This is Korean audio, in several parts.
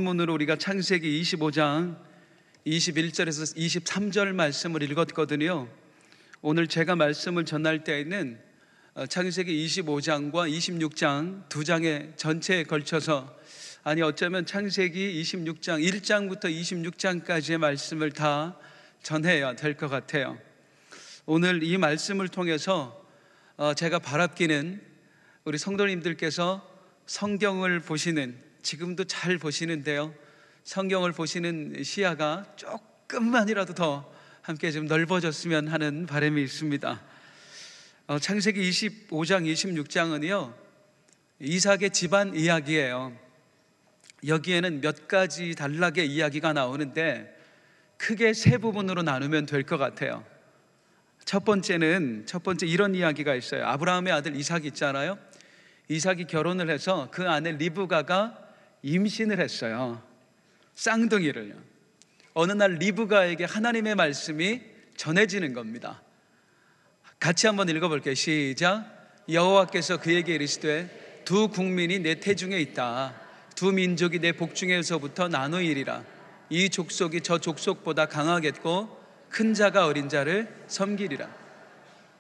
본문으로 우리가 창세기 25장 21절에서 23절 말씀을 읽었거든요. 오늘 제가 말씀을 전할 때에는 창세기 25장과 26장 두 장의 전체에 걸쳐서, 아니 어쩌면 창세기 26장 1장부터 26장까지의 말씀을 다 전해야 될 것 같아요. 오늘 이 말씀을 통해서 제가 바랍기는 우리 성도님들께서 성경을 보시는, 지금도 잘 보시는데요, 성경을 보시는 시야가 조금만이라도 더 함께 좀 넓어졌으면 하는 바람이 있습니다. 창세기 25장 26장은요 이삭의 집안 이야기예요. 여기에는 몇 가지 단락의 이야기가 나오는데 크게 세 부분으로 나누면 될 것 같아요. 첫 번째 이런 이야기가 있어요. 아브라함의 아들 이삭이 있잖아요. 이삭이 결혼을 해서 그 아내 리브가가 임신을 했어요. 쌍둥이를요. 어느 날 리브가에게 하나님의 말씀이 전해지는 겁니다. 같이 한번 읽어볼게요. 시작. 여호와께서 그에게 이르시되 두 국민이 내 태중에 있다. 두 민족이 내 복중에서부터 나누이리라. 이 족속이 저 족속보다 강하겠고 큰 자가 어린 자를 섬기리라.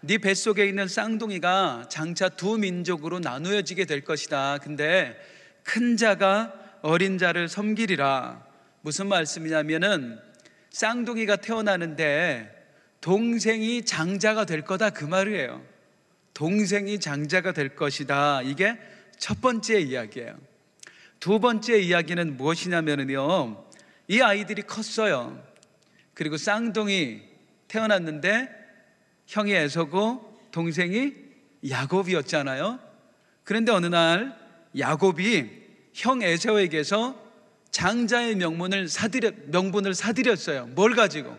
네 뱃속에 있는 쌍둥이가 장차 두 민족으로 나누어지게 될 것이다. 근데 큰 자가 어린 자를 섬기리라. 무슨 말씀이냐면은 쌍둥이가 태어나는데 동생이 장자가 될 거다, 그 말이에요. 동생이 장자가 될 것이다. 이게 첫 번째 이야기예요. 두 번째 이야기는 무엇이냐면요, 이 아이들이 컸어요. 그리고 쌍둥이 태어났는데 형이 에서고 동생이 야곱이었잖아요. 그런데 어느 날 야곱이 형 에서에게서 장자의 명분을 사들였어요. 뭘 가지고?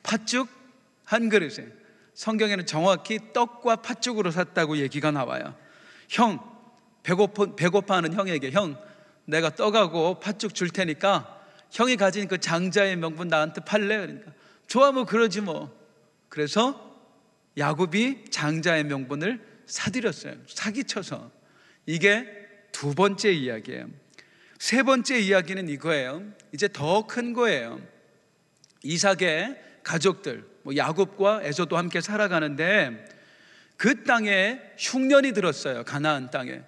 팥죽 한 그릇에. 성경에는 정확히 떡과 팥죽으로 샀다고 얘기가 나와요. 형, 배고파하는 형에게, 형, 내가 떡하고 팥죽 줄 테니까 형이 가진 그 장자의 명분 나한테 팔래? 그러니까 좋아, 뭐 그러지 뭐. 그래서 야곱이 장자의 명분을 사들였어요. 사기쳐서. 이게 두 번째 이야기예요. 세 번째 이야기는 이거예요. 이제 더 큰 거예요. 이삭의 가족들, 야곱과 에서도 함께 살아가는데 그 땅에 흉년이 들었어요. 가나안 땅에.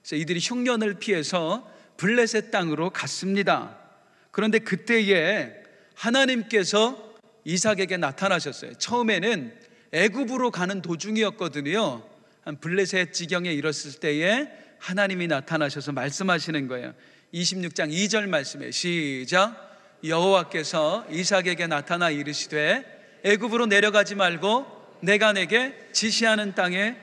그래서 이들이 흉년을 피해서 블레셋 땅으로 갔습니다. 그런데 그때에 하나님께서 이삭에게 나타나셨어요. 처음에는 애굽으로 가는 도중이었거든요. 한 블레셋 지경에 이르렀을 때에 하나님이 나타나셔서 말씀하시는 거예요. 26장 2절 말씀에 시작. 여호와께서 이삭에게 나타나 이르시되 애굽으로 내려가지 말고 내가 내게 지시하는 땅에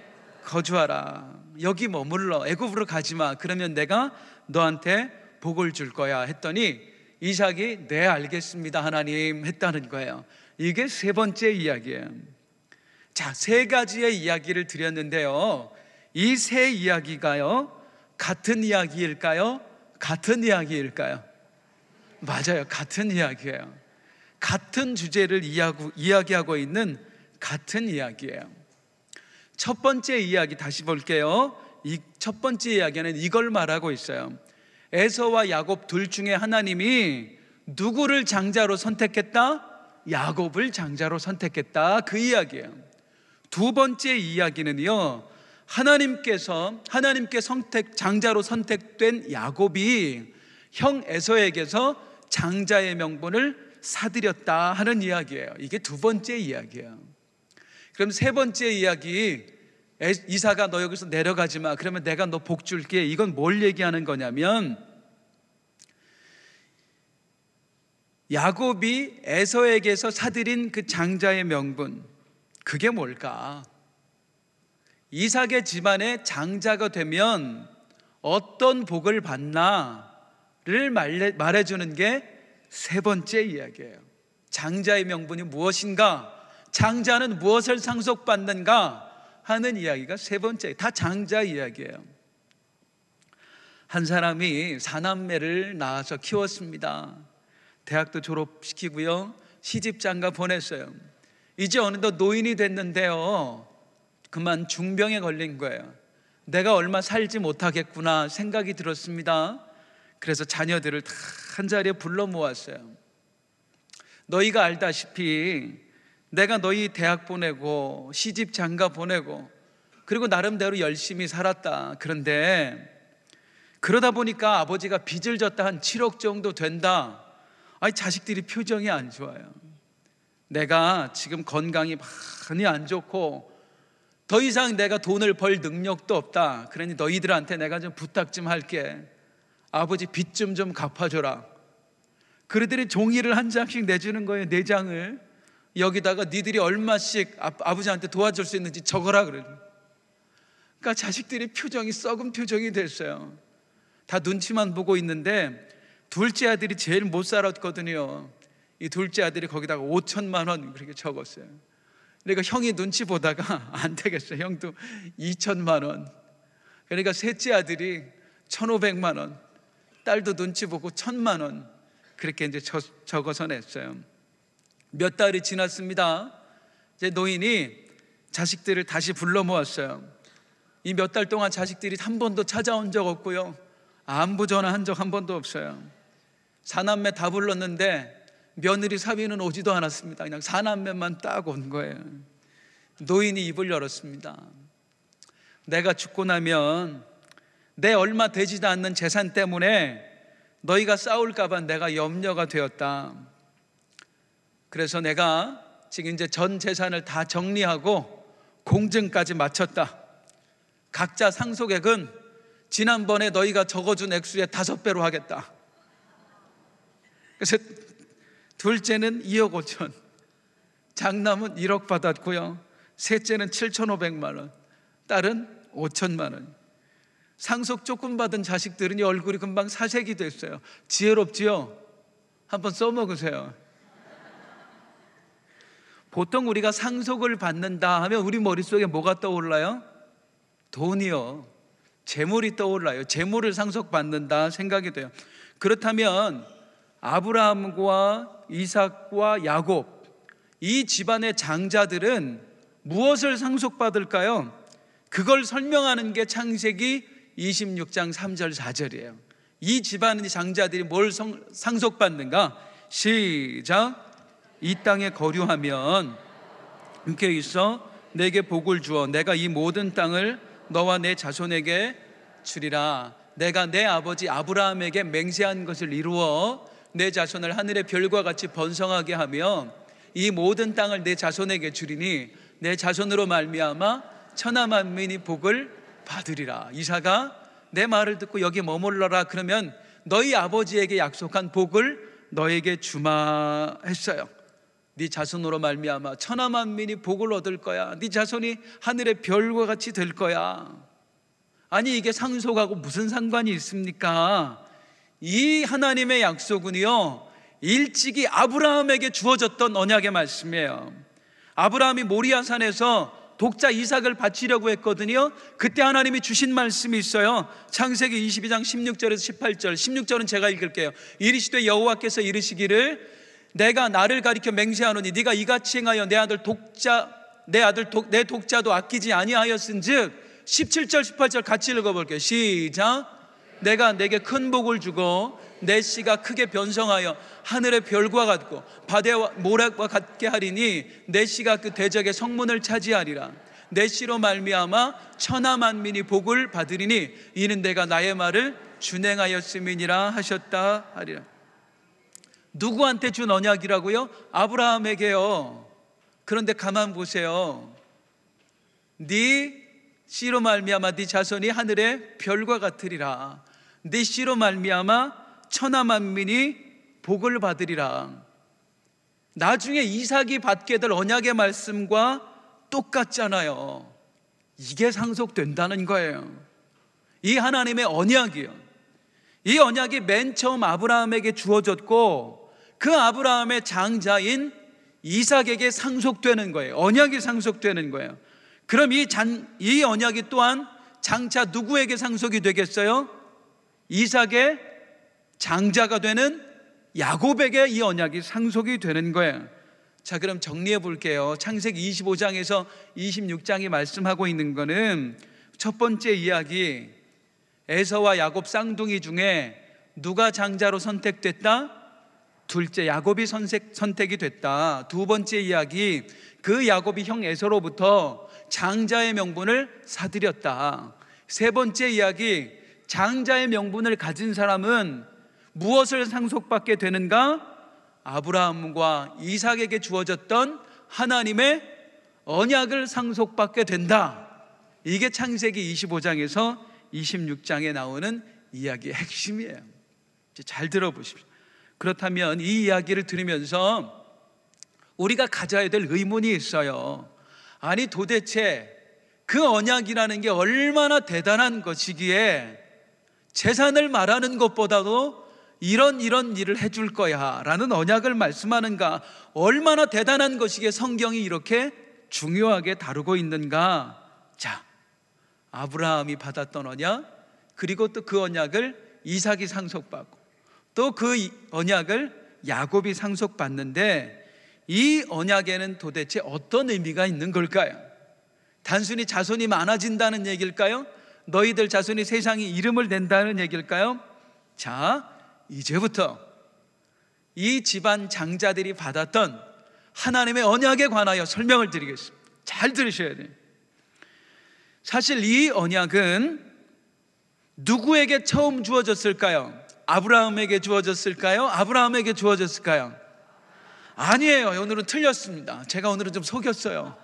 거주하라. 여기 머물러, 애굽으로 가지 마. 그러면 내가 너한테 복을 줄 거야 했더니 이삭이 네 알겠습니다 하나님 했다는 거예요. 이게 세 번째 이야기예요. 자, 세 가지의 이야기를 드렸는데요, 이 세 이야기가요 같은 이야기일까요? 같은 이야기일까요? 맞아요, 같은 이야기예요. 같은 주제를 이야기하고 있는 같은 이야기예요. 첫 번째 이야기 다시 볼게요. 이 첫 번째 이야기는 이걸 말하고 있어요. 에서와 야곱 둘 중에 하나님이 누구를 장자로 선택했다? 야곱을 장자로 선택했다, 그 이야기예요. 두 번째 이야기는요, 하나님께 장자로 선택된 야곱이 형 에서에게서 장자의 명분을 사들였다 하는 이야기예요. 이게 두 번째 이야기예요. 그럼 세 번째 이야기, 이삭아 너 여기서 내려가지 마. 그러면 내가 너 복 줄게. 이건 뭘 얘기하는 거냐면 야곱이 에서에게서 사들인 그 장자의 명분, 그게 뭘까? 이삭의 집안의 장자가 되면 어떤 복을 받나를 말해주는 게 세 번째 이야기예요. 장자의 명분이 무엇인가? 장자는 무엇을 상속받는가? 하는 이야기가 세 번째, 다 장자 이야기예요. 한 사람이 사남매를 낳아서 키웠습니다. 대학도 졸업시키고요, 시집장가 보냈어요. 이제 어느덧 노인이 됐는데요, 그만 중병에 걸린 거예요. 내가 얼마 살지 못하겠구나 생각이 들었습니다. 그래서 자녀들을 다 한자리에 불러 모았어요. 너희가 알다시피 내가 너희 대학 보내고 시집 장가 보내고 그리고 나름대로 열심히 살았다. 그런데 그러다 보니까 아버지가 빚을 졌다 한 7억 정도 된다. 아니, 자식들이 표정이 안 좋아요. 내가 지금 건강이 많이 안 좋고 더 이상 내가 돈을 벌 능력도 없다. 그러니 너희들한테 내가 좀 부탁 좀 할게. 아버지 빚 좀 갚아줘라. 그러더니 종이를 한 장씩 내주는 거예요. 4장을. 여기다가 니들이 얼마씩 아버지한테 도와줄 수 있는지 적어라 그래요. 그러니까 자식들이 표정이 썩은 표정이 됐어요. 다 눈치만 보고 있는데 둘째 아들이 제일 못 살았거든요. 이 둘째 아들이 거기다가 5천만 원 그렇게 적었어요. 그러니까 형이 눈치 보다가 안 되겠어요. 형도 2천만 원. 그러니까 셋째 아들이 1,500만 원, 딸도 눈치 보고 1,000만 원 그렇게 이제 적어서 냈어요. 몇 달이 지났습니다. 이제 노인이 자식들을 다시 불러 모았어요. 이 몇 달 동안 자식들이 한 번도 찾아온 적 없고요. 안부 전화한 적 한 번도 없어요. 사남매 다 불렀는데 며느리 사위는 오지도 않았습니다. 그냥 사남매만 딱 온 거예요. 노인이 입을 열었습니다. 내가 죽고 나면 내 얼마 되지도 않는 재산 때문에 너희가 싸울까 봐 내가 염려가 되었다. 그래서 내가 지금 이제 전 재산을 다 정리하고 공증까지 마쳤다. 각자 상속액은 지난번에 너희가 적어준 액수의 5배로 하겠다. 그래서 둘째는 2억 5천, 장남은 1억 받았고요. 셋째는 7,500만 원, 딸은 5천만 원. 상속 조금 받은 자식들은 얼굴이 금방 사색이 됐어요. 지혜롭지요? 한번 써먹으세요. 보통 우리가 상속을 받는다 하면 우리 머릿속에 뭐가 떠올라요? 돈이요. 재물이 떠올라요. 재물을 상속받는다 생각이 돼요. 그렇다면 아브라함과 이삭과 야곱, 이 집안의 장자들은 무엇을 상속받을까요? 그걸 설명하는 게 창세기 26장 3절 4절이에요. 이 집안의 장자들이 뭘 상속받는가? 시작. 이 땅에 거류하면 함께 있어 내게 복을 주어 내가 이 모든 땅을 너와 내 자손에게 주리라. 내가 내 아버지 아브라함에게 맹세한 것을 이루어 내 자손을 하늘의 별과 같이 번성하게 하며 이 모든 땅을 내 자손에게 주리니 내 자손으로 말미암아 천하 만민이 복을 받으리라. 이사가 내 말을 듣고 여기 머물러라. 그러면 너희 아버지에게 약속한 복을 너에게 주마 했어요. 네 자손으로 말미암아 천하 만민이 복을 얻을 거야. 네 자손이 하늘의 별과 같이 될 거야. 아니, 이게 상속하고 무슨 상관이 있습니까? 이 하나님의 약속은요, 일찍이 아브라함에게 주어졌던 언약의 말씀이에요. 아브라함이 모리아산에서 독자 이삭을 바치려고 했거든요. 그때 하나님이 주신 말씀이 있어요. 창세기 22장 16절에서 18절. 16절은 제가 읽을게요. 이르시되 여호와께서 이르시기를 내가 나를 가리켜 맹세하노니 네가 이같이 행하여 내 독자도 아끼지 아니하였은즉 17절 18절 같이 읽어볼게요. 시작. 내가 내게 큰 복을 주고 내 씨가 크게 변성하여 하늘의 별과 같고 바다와 모래와 같게 하리니 내 씨가 그 대적의 성문을 차지하리라. 내 씨로 말미암아 천하 만민이 복을 받으리니 이는 내가 나의 말을 준행하였음이니라 하셨다 하리라. 누구한테 준 언약이라고요? 아브라함에게요. 그런데 가만 보세요. 네 씨로 말미암아 네 자손이 하늘의 별과 같으리라. 네 씨로 말미암아 천하 만민이 복을 받으리라. 나중에 이삭이 받게 될 언약의 말씀과 똑같잖아요. 이게 상속된다는 거예요. 이 하나님의 언약이요. 이 언약이 맨 처음 아브라함에게 주어졌고 그 아브라함의 장자인 이삭에게 상속되는 거예요. 언약이 상속되는 거예요. 그럼 이 언약이 또한 장차 누구에게 상속이 되겠어요? 이삭의 장자가 되는 야곱에게 이 언약이 상속이 되는 거예요. 자, 그럼 정리해 볼게요. 창세기 25장에서 26장이 말씀하고 있는 거는 첫 번째 이야기, 에서와 야곱 쌍둥이 중에 누가 장자로 선택됐다? 둘째 야곱이 선택이 됐다. 두 번째 이야기, 그 야곱이 형 에서로부터 장자의 명분을 사들였다. 세 번째 이야기, 장자의 명분을 가진 사람은 무엇을 상속받게 되는가? 아브라함과 이삭에게 주어졌던 하나님의 언약을 상속받게 된다. 이게 창세기 25장에서 26장에 나오는 이야기의 핵심이에요. 잘 들어보십시오. 그렇다면 이 이야기를 들으면서 우리가 가져야 될 의문이 있어요. 아니 도대체 그 언약이라는 게 얼마나 대단한 것이기에 재산을 말하는 것보다도 이런 일을 해줄 거야 라는 언약을 말씀하는가? 얼마나 대단한 것이기에 성경이 이렇게 중요하게 다루고 있는가? 자, 아브라함이 받았던 언약, 그리고 또 그 언약을 이삭이 상속받고 또 그 언약을 야곱이 상속받는데, 이 언약에는 도대체 어떤 의미가 있는 걸까요? 단순히 자손이 많아진다는 얘기일까요? 너희들 자손이 세상에 이름을 낸다는 얘기일까요? 자, 이제부터 이 집안 장자들이 받았던 하나님의 언약에 관하여 설명을 드리겠습니다. 잘 들으셔야 돼요. 사실 이 언약은 누구에게 처음 주어졌을까요? 아브라함에게 주어졌을까요? 아브라함에게 주어졌을까요? 아니에요. 오늘은 틀렸습니다. 제가 오늘은 좀 속였어요.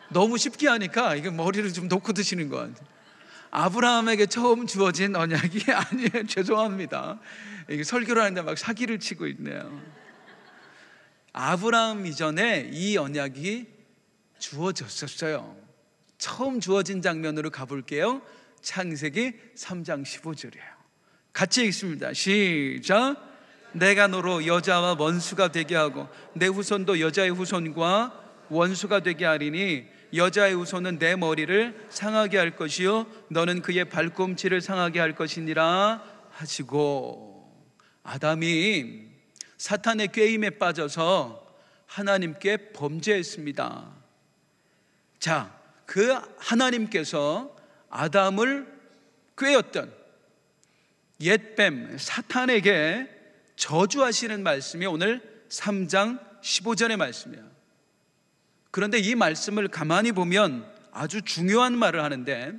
너무 쉽게 하니까 이게 머리를 좀 놓고 드시는 것 같아요. 아브라함에게 처음 주어진 언약이 아니에요. 죄송합니다. 이게 설교를 하는데 막 사기를 치고 있네요. 아브라함 이전에 이 언약이 주어졌었어요. 처음 주어진 장면으로 가볼게요. 창세기 3장 15절이에요. 같이 읽습니다. 시작. 내가 너로 여자와 원수가 되게 하고 내 후손도 여자의 후손과 원수가 되게 하리니 여자의 후손은 내 머리를 상하게 할 것이요 너는 그의 발꿈치를 상하게 할 것이니라 하시고, 아담이 사탄의 꾀임에 빠져서 하나님께 범죄했습니다. 자, 그 하나님께서 아담을 꾀었던 옛뱀 사탄에게 저주하시는 말씀이 오늘 3장 15절의 말씀이에요. 그런데 이 말씀을 가만히 보면 아주 중요한 말을 하는데,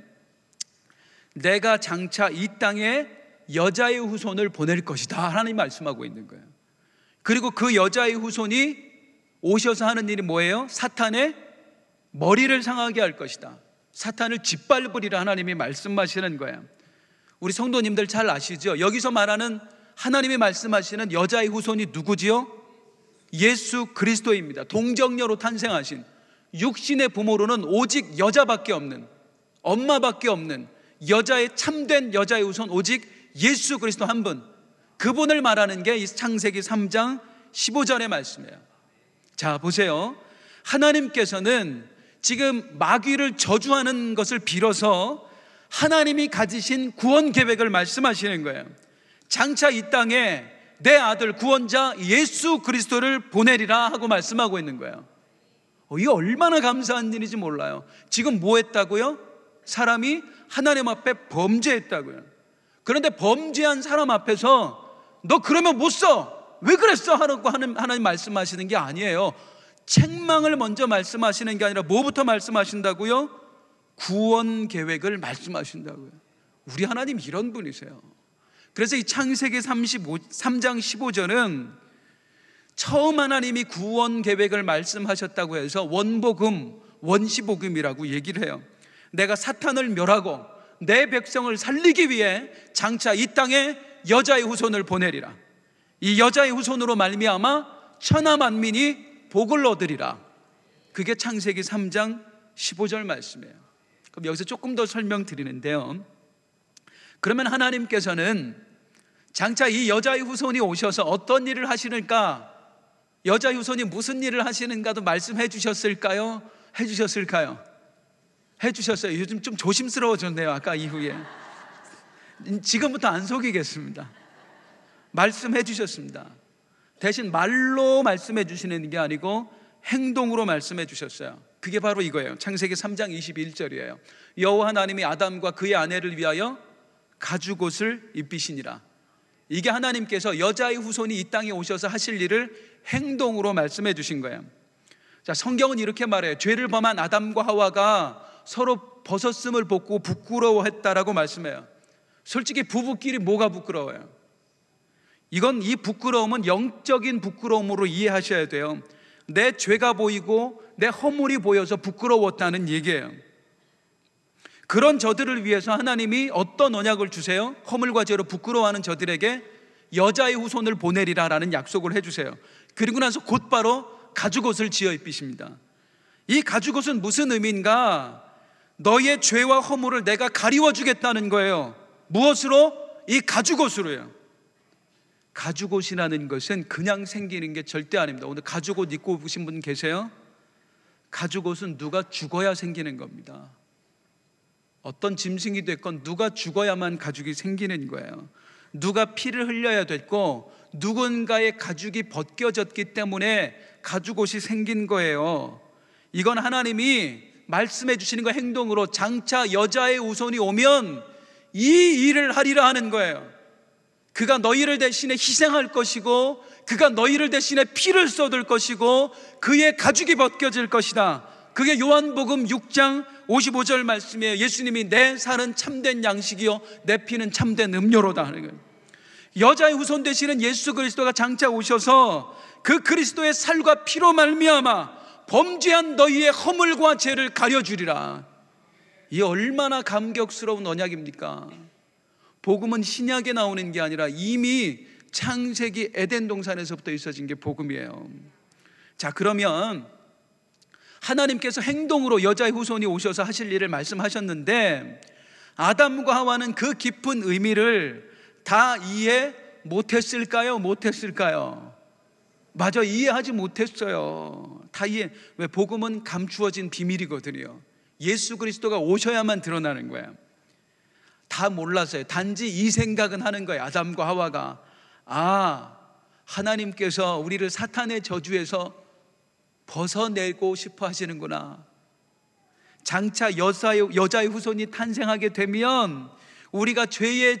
내가 장차 이 땅에 여자의 후손을 보낼 것이다 하나님 말씀하고 있는 거예요. 그리고 그 여자의 후손이 오셔서 하는 일이 뭐예요? 사탄의 머리를 상하게 할 것이다. 사탄을 짓밟으리라 하나님이 말씀하시는 거예요. 우리 성도님들 잘 아시죠? 여기서 말하는 하나님이 말씀하시는 여자의 후손이 누구지요? 예수 그리스도입니다. 동정녀로 탄생하신, 육신의 부모로는 오직 여자밖에 없는, 엄마밖에 없는 여자의 참된 여자의 후손 오직 예수 그리스도 한 분, 그분을 말하는 게 이 창세기 3장 15절의 말씀이에요. 자, 보세요. 하나님께서는 지금 마귀를 저주하는 것을 빌어서 하나님이 가지신 구원 계획을 말씀하시는 거예요. 장차 이 땅에 내 아들 구원자 예수 그리스도를 보내리라 하고 말씀하고 있는 거예요. 이게 얼마나 감사한 일인지 몰라요. 지금 뭐 했다고요? 사람이 하나님 앞에 범죄했다고요. 그런데 범죄한 사람 앞에서 너 그러면 못 써, 왜 그랬어? 하라고 하나님 말씀하시는 게 아니에요. 책망을 먼저 말씀하시는 게 아니라 뭐부터 말씀하신다고요? 구원 계획을 말씀하신다고요. 우리 하나님 이런 분이세요. 그래서 이 창세기 3장 15절은 처음 하나님이 구원 계획을 말씀하셨다고 해서 원복음, 원시복음이라고 얘기를 해요. 내가 사탄을 멸하고 내 백성을 살리기 위해 장차 이 땅에 여자의 후손을 보내리라. 이 여자의 후손으로 말미암아 천하 만민이 복을 얻으리라. 그게 창세기 3장 15절 말씀이에요. 그럼 여기서 조금 더 설명드리는데요, 그러면 하나님께서는 장차 이 여자의 후손이 오셔서 어떤 일을 하시는가, 여자의 후손이 무슨 일을 하시는가도 말씀해 주셨을까요? 해주셨을까요? 해주셨어요. 요즘 좀 조심스러워졌네요. 아까 이후에. 지금부터 안 속이겠습니다. 말씀해 주셨습니다. 대신 말로 말씀해 주시는 게 아니고 행동으로 말씀해 주셨어요. 그게 바로 이거예요. 창세기 3장 21절이에요. 여호와 하나님이 아담과 그의 아내를 위하여 가죽옷을 입히시니라. 이게 하나님께서 여자의 후손이 이 땅에 오셔서 하실 일을 행동으로 말씀해 주신 거예요. 자, 성경은 이렇게 말해요. 죄를 범한 아담과 하와가 서로 벗었음을 보고 부끄러워했다라고 말씀해요. 솔직히 부부끼리 뭐가 부끄러워요? 이 부끄러움은 영적인 부끄러움으로 이해하셔야 돼요. 내 죄가 보이고 내 허물이 보여서 부끄러웠다는 얘기예요. 그런 저들을 위해서 하나님이 어떤 언약을 주세요? 허물과 죄로 부끄러워하는 저들에게 여자의 후손을 보내리라라는 약속을 해주세요. 그리고 나서 곧바로 가죽옷을 지어 입히십니다. 이 가죽옷은 무슨 의미인가? 너의 죄와 허물을 내가 가리워 주겠다는 거예요. 무엇으로? 이 가죽옷으로요. 가죽옷이라는 것은 그냥 생기는 게 절대 아닙니다. 오늘 가죽옷 입고 오신 분 계세요? 가죽옷은 누가 죽어야 생기는 겁니다. 어떤 짐승이 됐건 누가 죽어야만 가죽이 생기는 거예요. 누가 피를 흘려야 됐고 누군가의 가죽이 벗겨졌기 때문에 가죽옷이 생긴 거예요. 이건 하나님이 말씀해 주시는 거 행동으로 장차 여자의 후손이 오면 이 일을 하리라 하는 거예요. 그가 너희를 대신에 희생할 것이고 그가 너희를 대신에 피를 쏟을 것이고 그의 가죽이 벗겨질 것이다. 그게 요한복음 6장 55절 말씀이에요. 예수님이 내 살은 참된 양식이요 내 피는 참된 음료로다 하는 거예요. 여자의 후손 되시는 예수 그리스도가 장차 오셔서 그 그리스도의 살과 피로 말미암아 범죄한 너희의 허물과 죄를 가려주리라. 이 얼마나 감격스러운 언약입니까? 복음은 신약에 나오는 게 아니라 이미 창세기 에덴 동산에서부터 있어진 게 복음이에요. 자, 그러면 하나님께서 행동으로 여자의 후손이 오셔서 하실 일을 말씀하셨는데 아담과 하와는 그 깊은 의미를 다 이해 못했을까요? 못했을까요? 맞아, 이해하지 못했어요. 다 이해. 왜? 복음은 감추어진 비밀이거든요. 예수 그리스도가 오셔야만 드러나는 거예요. 다 몰랐어요. 단지 이 생각은 하는 거예요. 아담과 하와가 하나님께서 우리를 사탄의 저주에서 벗어내고 싶어 하시는구나. 장차 여자의 후손이 탄생하게 되면 우리가 죄의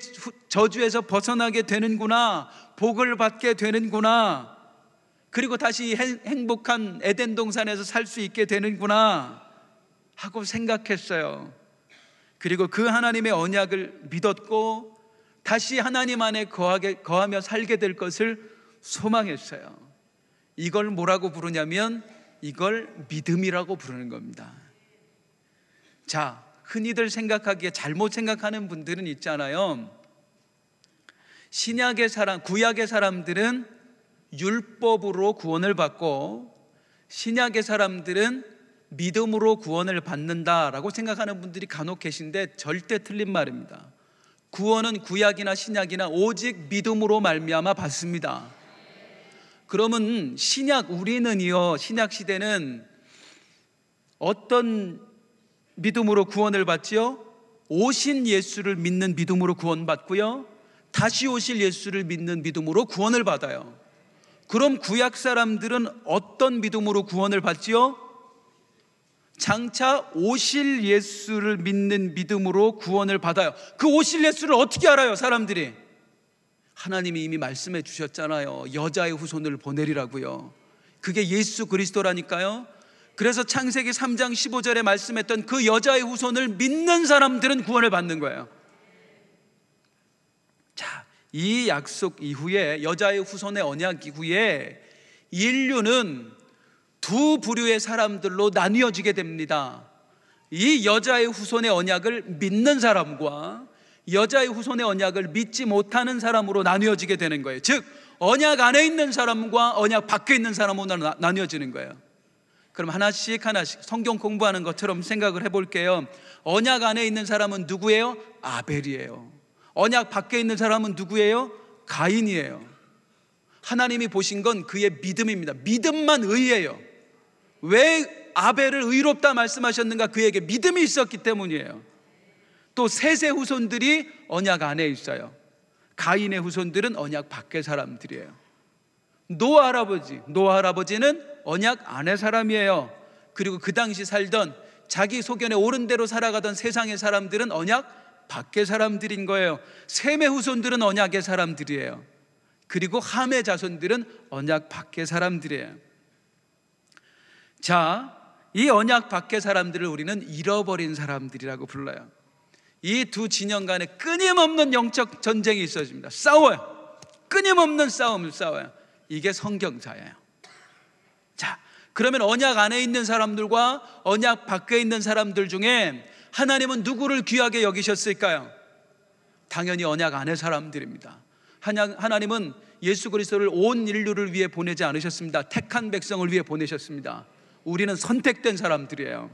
저주에서 벗어나게 되는구나. 복을 받게 되는구나. 그리고 다시 행복한 에덴 동산에서 살 수 있게 되는구나 하고 생각했어요. 그리고 그 하나님의 언약을 믿었고 다시 하나님 안에 거하며 살게 될 것을 소망했어요. 이걸 뭐라고 부르냐면 이걸 믿음이라고 부르는 겁니다. 자, 흔히들 생각하기에 잘못 생각하는 분들은 있잖아요. 신약의 사람, 구약의 사람들은 율법으로 구원을 받고 신약의 사람들은 믿음으로 구원을 받는다라고 생각하는 분들이 간혹 계신데 절대 틀린 말입니다. 구원은 구약이나 신약이나 오직 믿음으로 말미암아 받습니다. 그러면 우리는요, 신약 시대는 어떤 믿음으로 구원을 받지요? 오신 예수를 믿는 믿음으로 구원받고요, 다시 오실 예수를 믿는 믿음으로 구원을 받아요. 그럼 구약 사람들은 어떤 믿음으로 구원을 받지요? 장차 오실 예수를 믿는 믿음으로 구원을 받아요. 그 오실 예수를 어떻게 알아요, 사람들이? 하나님이 이미 말씀해 주셨잖아요. 여자의 후손을 보내리라고요. 그게 예수 그리스도라니까요. 그래서 창세기 3장 15절에 말씀했던 그 여자의 후손을 믿는 사람들은 구원을 받는 거예요. 자, 이 약속 이후에, 여자의 후손의 언약 이후에 인류는 두 부류의 사람들로 나뉘어지게 됩니다. 이 여자의 후손의 언약을 믿는 사람과 여자의 후손의 언약을 믿지 못하는 사람으로 나뉘어지게 되는 거예요. 즉 언약 안에 있는 사람과 언약 밖에 있는 사람으로 나뉘어지는 거예요. 그럼 하나씩 성경 공부하는 것처럼 생각을 해볼게요. 언약 안에 있는 사람은 누구예요? 아벨이에요. 언약 밖에 있는 사람은 누구예요? 가인이에요. 하나님이 보신 건 그의 믿음입니다. 믿음만 의예요. 왜 아벨을 의롭다 말씀하셨는가? 그에게 믿음이 있었기 때문이에요. 또 셋의 후손들이 언약 안에 있어요. 가인의 후손들은 언약 밖의 사람들이에요. 노아 할아버지는 언약 안의 사람이에요. 그리고 그 당시 살던 자기 소견에 옳은 대로 살아가던 세상의 사람들은 언약 밖의 사람들인 거예요. 셈의 후손들은 언약의 사람들이에요. 그리고 함의 자손들은 언약 밖의 사람들이에요. 자, 이 언약 밖의 사람들을 우리는 잃어버린 사람들이라고 불러요. 이 두 진영 간에 끊임없는 영적 전쟁이 있어집니다. 싸워요. 끊임없는 싸움을 싸워요. 이게 성경사예요. 자, 그러면 언약 안에 있는 사람들과 언약 밖에 있는 사람들 중에 하나님은 누구를 귀하게 여기셨을까요? 당연히 언약 안의 사람들입니다. 하나님은 예수 그리스도를 온 인류를 위해 보내지 않으셨습니다. 택한 백성을 위해 보내셨습니다. 우리는 선택된 사람들이에요.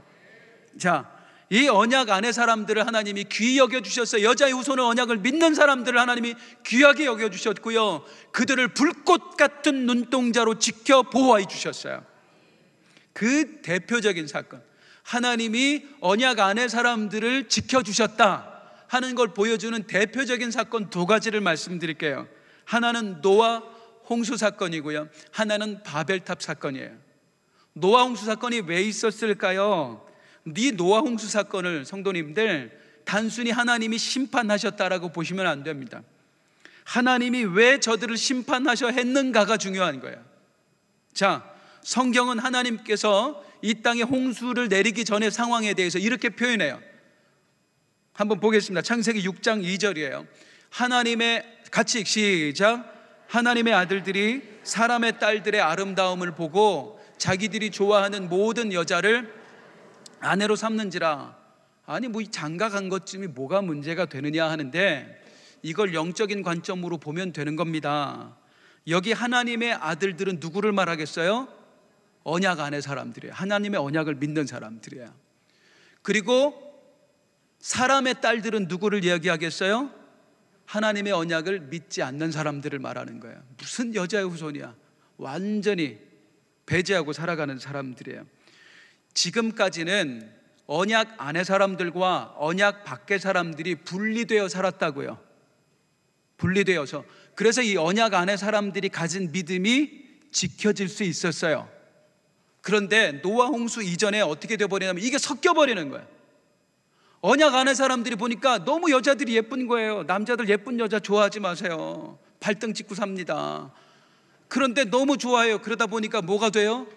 자, 이 언약 안의 사람들을 하나님이 귀히 여겨주셨어요. 여자의 후손은 언약을 믿는 사람들을 하나님이 귀하게 여겨주셨고요, 그들을 불꽃 같은 눈동자로 지켜 보호해 주셨어요. 그 대표적인 사건, 하나님이 언약 안의 사람들을 지켜주셨다 하는 걸 보여주는 대표적인 사건 두 가지를 말씀드릴게요. 하나는 노아 홍수 사건이고요, 하나는 바벨탑 사건이에요. 노아 홍수 사건이 왜 있었을까요? 이 노아 홍수 사건을 성도님들 단순히 하나님이 심판하셨다라고 보시면 안 됩니다. 하나님이 왜 저들을 심판하셔 했는가가 중요한 거예요. 자, 성경은 하나님께서 이 땅에 홍수를 내리기 전의 상황에 대해서 이렇게 표현해요. 한번 보겠습니다. 창세기 6장 2절이에요. 하나님의, 같이 시작. 하나님의 아들들이 사람의 딸들의 아름다움을 보고 자기들이 좋아하는 모든 여자를 아내로 삼는지라. 아니 뭐 이 장가간 것쯤이 뭐가 문제가 되느냐 하는데, 이걸 영적인 관점으로 보면 되는 겁니다. 여기 하나님의 아들들은 누구를 말하겠어요? 언약 안의 사람들이에요. 하나님의 언약을 믿는 사람들이에요. 그리고 사람의 딸들은 누구를 이야기하겠어요? 하나님의 언약을 믿지 않는 사람들을 말하는 거예요. 무슨 여자의 후손이야, 완전히 배제하고 살아가는 사람들이에요. 지금까지는 언약 안의 사람들과 언약 밖의 사람들이 분리되어 살았다고요. 분리되어서, 그래서 이 언약 안의 사람들이 가진 믿음이 지켜질 수 있었어요. 그런데 노아 홍수 이전에 어떻게 되어버리냐면 이게 섞여버리는 거예요. 언약 안의 사람들이 보니까 너무 여자들이 예쁜 거예요. 남자들 예쁜 여자 좋아하지 마세요. 발등 찍고 삽니다. 그런데 너무 좋아해요. 그러다 보니까 뭐가 돼요?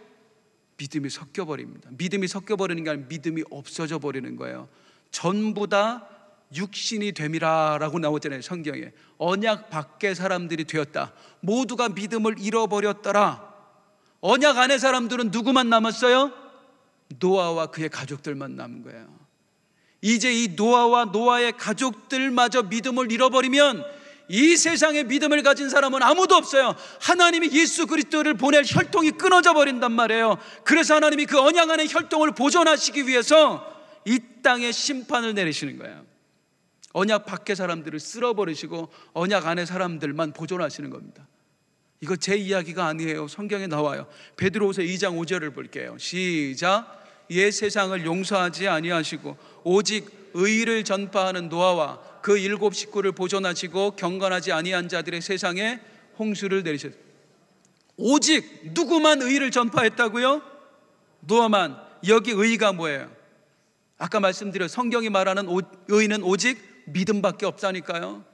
믿음이 섞여버립니다. 믿음이 섞여버리는 게 아니라 믿음이 없어져 버리는 거예요. 전부 다 육신이 됨이라라고 나오잖아요, 성경에. 언약 밖의 사람들이 되었다. 모두가 믿음을 잃어버렸더라. 언약 안의 사람들은 누구만 남았어요? 노아와 그의 가족들만 남은 거예요. 이제 이 노아와 노아의 가족들마저 믿음을 잃어버리면 이 세상에 믿음을 가진 사람은 아무도 없어요. 하나님이 예수 그리스도를 보낼 혈통이 끊어져 버린단 말이에요. 그래서 하나님이 그 언약 안의 혈통을 보존하시기 위해서 이 땅에 심판을 내리시는 거예요. 언약 밖의 사람들을 쓸어버리시고 언약 안의 사람들만 보존하시는 겁니다. 이거 제 이야기가 아니에요. 성경에 나와요. 베드로후서 2장 5절을 볼게요. 시작. 옛 세상을 용서하지 아니하시고 오직 의를 전파하는 노아와 그 7 식구를 보존하시고 경건하지 아니한 자들의 세상에 홍수를 내리셨어요. 오직 누구만 의를 전파했다고요? 노아만. 여기 의가 뭐예요? 아까 말씀드린 성경이 말하는 의는 오직 믿음밖에 없다니까요.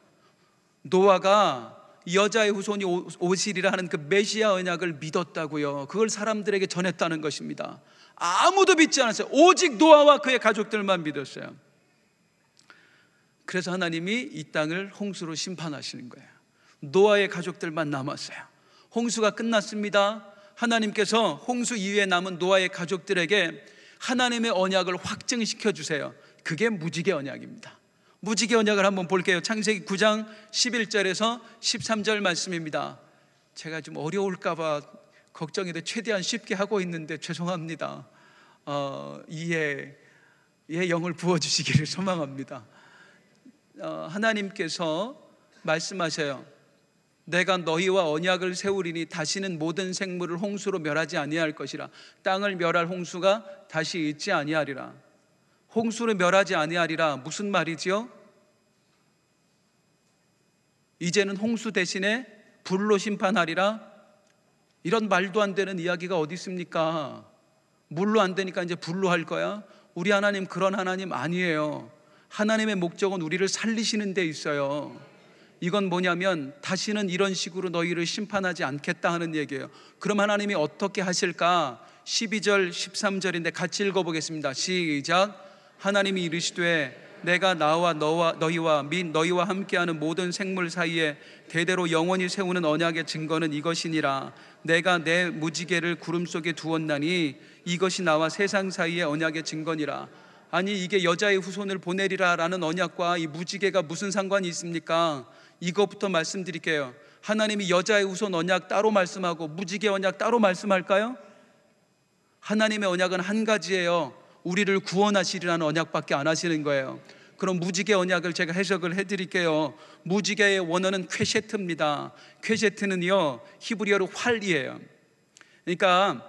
노아가 여자의 후손이 오시리라 하는 그 메시아 언약을 믿었다고요. 그걸 사람들에게 전했다는 것입니다. 아무도 믿지 않았어요. 오직 노아와 그의 가족들만 믿었어요. 그래서 하나님이 이 땅을 홍수로 심판하시는 거예요. 노아의 가족들만 남았어요. 홍수가 끝났습니다. 하나님께서 홍수 이후에 남은 노아의 가족들에게 하나님의 언약을 확증시켜 주세요. 그게 무지개 언약입니다. 무지개 언약을 한번 볼게요. 창세기 9장 11절에서 13절 말씀입니다. 제가 좀 어려울까 봐 걱정이 돼 최대한 쉽게 하고 있는데 죄송합니다. 이해의 영을 부어주시기를 소망합니다. 하나님께서 말씀하셔요. 내가 너희와 언약을 세우리니 다시는 모든 생물을 홍수로 멸하지 아니할 것이라. 땅을 멸할 홍수가 다시 있지 아니하리라. 홍수를 멸하지 아니하리라 무슨 말이지요? 이제는 홍수 대신에 불로 심판하리라. 이런 말도 안 되는 이야기가 어디 있습니까? 물로 안 되니까 이제 불로 할 거야? 우리 하나님 그런 하나님 아니에요. 하나님의 목적은 우리를 살리시는 데 있어요. 이건 뭐냐면 다시는 이런 식으로 너희를 심판하지 않겠다 하는 얘기예요. 그럼 하나님이 어떻게 하실까? 12절 13절인데 같이 읽어보겠습니다. 시작. 하나님이 이르시되 내가 나와 너희와 및 너희와 함께하는 모든 생물 사이에 대대로 영원히 세우는 언약의 증거는 이것이니라. 내가 내 무지개를 구름 속에 두었나니 이것이 나와 세상 사이의 언약의 증거니라. 아니, 이게 여자의 후손을 보내리라 라는 언약과 이 무지개가 무슨 상관이 있습니까? 이것부터 말씀드릴게요. 하나님이 여자의 후손 언약 따로 말씀하고 무지개 언약 따로 말씀할까요? 하나님의 언약은 한 가지예요. 우리를 구원하시리라는 언약밖에 안 하시는 거예요. 그럼 무지개 언약을 제가 해석을 해드릴게요. 무지개의 원어는 퀘셰트입니다. 퀘셰트는요, 히브리어로 활이에요. 그러니까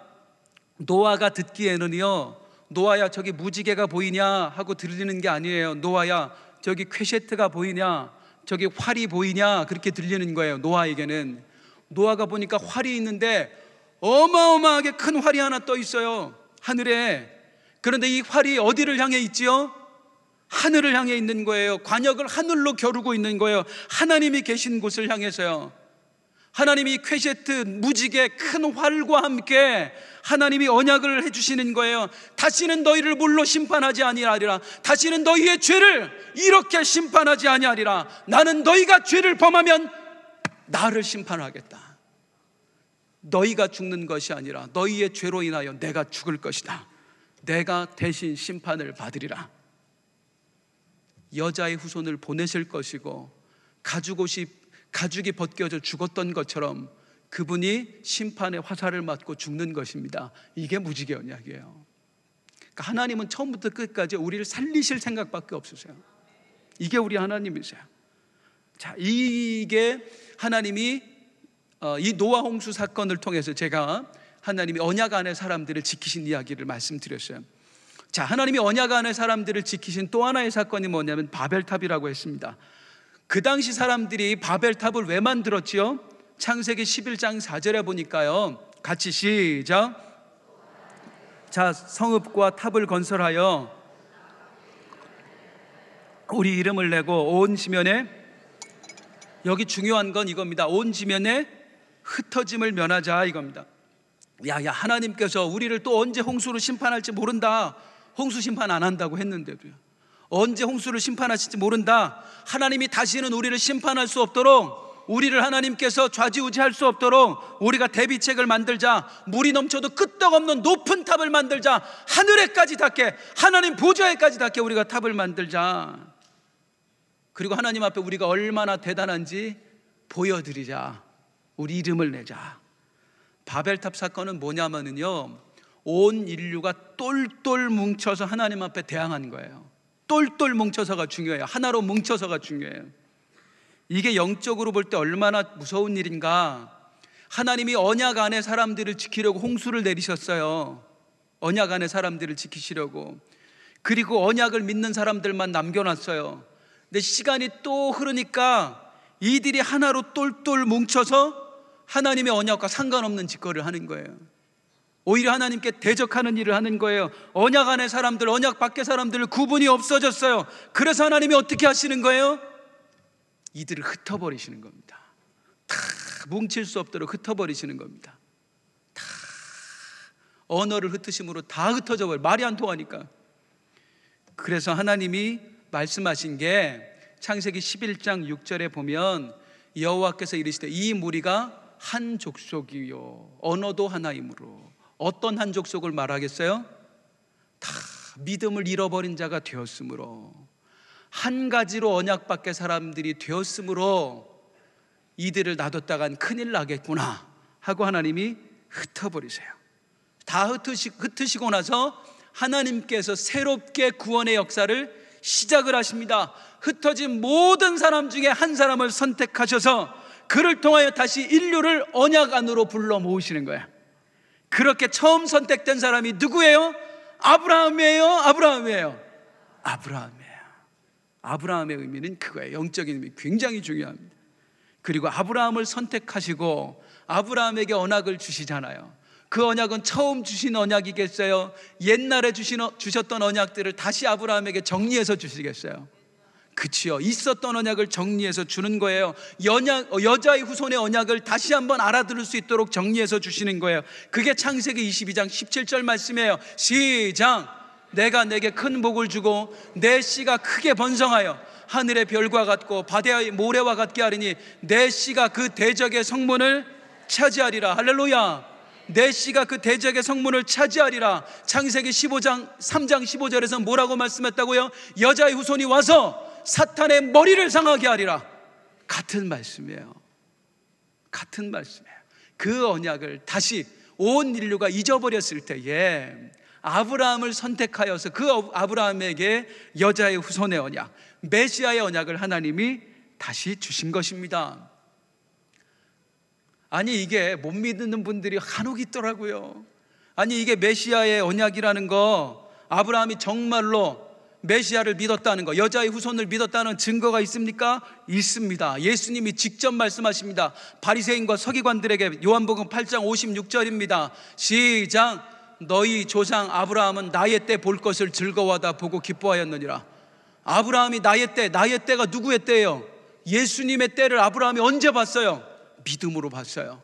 노아가 듣기에는요, 노아야 저기 무지개가 보이냐 하고 들리는 게 아니에요. 노아야 저기 퀘셰트가 보이냐, 저기 활이 보이냐, 그렇게 들리는 거예요. 노아에게는. 노아가 보니까 활이 있는데 어마어마하게 큰 활이 하나 떠 있어요, 하늘에. 그런데 이 활이 어디를 향해 있지요? 하늘을 향해 있는 거예요. 관역을 하늘로 겨루고 있는 거예요. 하나님이 계신 곳을 향해서요. 하나님이 퀘셰트, 무지개, 큰 활과 함께 하나님이 언약을 해주시는 거예요. 다시는 너희를 물로 심판하지 아니하리라. 다시는 너희의 죄를 이렇게 심판하지 아니하리라. 나는 너희가 죄를 범하면 나를 심판하겠다. 너희가 죽는 것이 아니라 너희의 죄로 인하여 내가 죽을 것이다. 내가 대신 심판을 받으리라. 여자의 후손을 보내실 것이고 가죽이 벗겨져 죽었던 것처럼 그분이 심판의 화살을 맞고 죽는 것입니다. 이게 무지개 언약이에요. 그러니까 하나님은 처음부터 끝까지 우리를 살리실 생각밖에 없으세요. 이게 우리 하나님이세요. 자, 이게 하나님이 이 노아 홍수 사건을 통해서 제가 하나님이 언약 안의 사람들을 지키신 이야기를 말씀드렸어요. 자, 하나님이 언약 안의 사람들을 지키신 또 하나의 사건이 뭐냐면 바벨탑이라고 했습니다. 그 당시 사람들이 바벨탑을 왜 만들었지요? 창세기 11장 4절에 보니까요, 같이 시작. 자, 성읍과 탑을 건설하여 우리 이름을 내고 온 지면에, 여기 중요한 건 이겁니다. 온 지면에 흩어짐을 면하자 이겁니다. 야, 하나님께서 우리를 또 언제 홍수로 심판할지 모른다. 홍수 심판 안 한다고 했는데도요. 언제 홍수를 심판하실지 모른다. 하나님이 다시는 우리를 심판할 수 없도록, 우리를 하나님께서 좌지우지할 수 없도록 우리가 대비책을 만들자. 물이 넘쳐도 끄떡없는 높은 탑을 만들자. 하늘에까지 닿게, 하나님 보좌에까지 닿게 우리가 탑을 만들자. 그리고 하나님 앞에 우리가 얼마나 대단한지 보여드리자. 우리 이름을 내자. 바벨탑 사건은 뭐냐면요, 온 인류가 똘똘 뭉쳐서 하나님 앞에 대항한 거예요. 똘똘 뭉쳐서가 중요해요. 하나로 뭉쳐서가 중요해요. 이게 영적으로 볼 때 얼마나 무서운 일인가. 하나님이 언약 안에 사람들을 지키려고 홍수를 내리셨어요. 언약 안에 사람들을 지키시려고. 그리고 언약을 믿는 사람들만 남겨놨어요. 근데 시간이 또 흐르니까 이들이 하나로 똘똘 뭉쳐서 하나님의 언약과 상관없는 짓거리를 하는 거예요. 오히려 하나님께 대적하는 일을 하는 거예요. 언약 안의 사람들, 언약 밖의 사람들 구분이 없어졌어요. 그래서 하나님이 어떻게 하시는 거예요? 이들을 흩어버리시는 겁니다. 다 뭉칠 수 없도록 흩어버리시는 겁니다. 다 언어를 흩으심으로 다 흩어져 버려요. 말이 안 통하니까. 그래서 하나님이 말씀하신 게 창세기 11장 6절에 보면 여호와께서 이르시되 이 무리가 한 족속이요 언어도 하나이므로. 어떤 한 족속을 말하겠어요? 다 믿음을 잃어버린 자가 되었으므로, 한 가지로 언약 밖의 사람들이 되었으므로 이들을 놔뒀다간 큰일 나겠구나 하고 하나님이 흩어버리세요. 다 흩으시고 나서 하나님께서 새롭게 구원의 역사를 시작을 하십니다. 흩어진 모든 사람 중에 한 사람을 선택하셔서 그를 통하여 다시 인류를 언약 안으로 불러 모으시는 거예요. 그렇게 처음 선택된 사람이 누구예요? 아브라함이에요? 아브라함이에요? 아브라함이에요. 아브라함의 의미는 그거예요. 영적인 의미 굉장히 중요합니다. 그리고 아브라함을 선택하시고 아브라함에게 언약을 주시잖아요. 그 언약은 처음 주신 언약이겠어요? 옛날에 주셨던 언약들을 다시 아브라함에게 정리해서 주시겠어요? 그치요. 있었던 언약을 정리해서 주는 거예요. 여자의 후손의 언약을 다시 한번 알아들을 수 있도록 정리해서 주시는 거예요. 그게 창세기 22장 17절 말씀이에요. 시작. 내가 내게 큰 복을 주고 내 씨가 크게 번성하여 하늘의 별과 같고 바다의 모래와 같게 하리니 내 씨가 그 대적의 성문을 차지하리라. 할렐루야. 내 씨가 그 대적의 성문을 차지하리라. 창세기 15장 3장 15절에서 뭐라고 말씀했다고요? 여자의 후손이 와서 사탄의 머리를 상하게 하리라. 같은 말씀이에요. 같은 말씀이에요. 그 언약을 다시 온 인류가 잊어버렸을 때에 아브라함을 선택하여서 그 아브라함에게 여자의 후손의 언약, 메시아의 언약을 하나님이 다시 주신 것입니다. 아니, 이게 못 믿는 분들이 간혹 있더라고요. 아니, 이게 메시아의 언약이라는 거, 아브라함이 정말로 메시아를 믿었다는 거, 여자의 후손을 믿었다는 증거가 있습니까? 있습니다. 예수님이 직접 말씀하십니다. 바리새인과 서기관들에게. 요한복음 8장 56절입니다. 시작. 너희 조상 아브라함은 나의 때 볼 것을 즐거워하다 보고 기뻐하였느니라. 아브라함이 나의 때가 누구의 때예요? 예수님의 때를 아브라함이 언제 봤어요? 믿음으로 봤어요.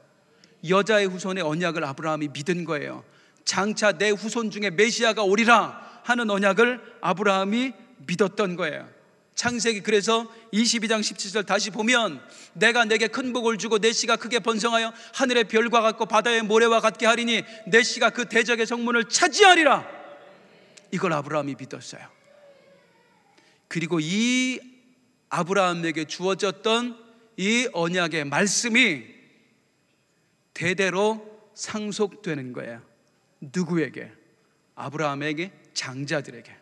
여자의 후손의 언약을 아브라함이 믿은 거예요. 장차 내 후손 중에 메시아가 오리라 하는 언약을 아브라함이 믿었던 거예요. 창세기 그래서 22장 17절 다시 보면 내가 내게 큰 복을 주고 내 씨가 크게 번성하여 하늘의 별과 같고 바다의 모래와 같게 하리니 내 씨가 그 대적의 성문을 차지하리라. 이걸 아브라함이 믿었어요. 그리고 이 아브라함에게 주어졌던 이 언약의 말씀이 대대로 상속되는 거예요. 누구에게? 아브라함에게, 장자들에게.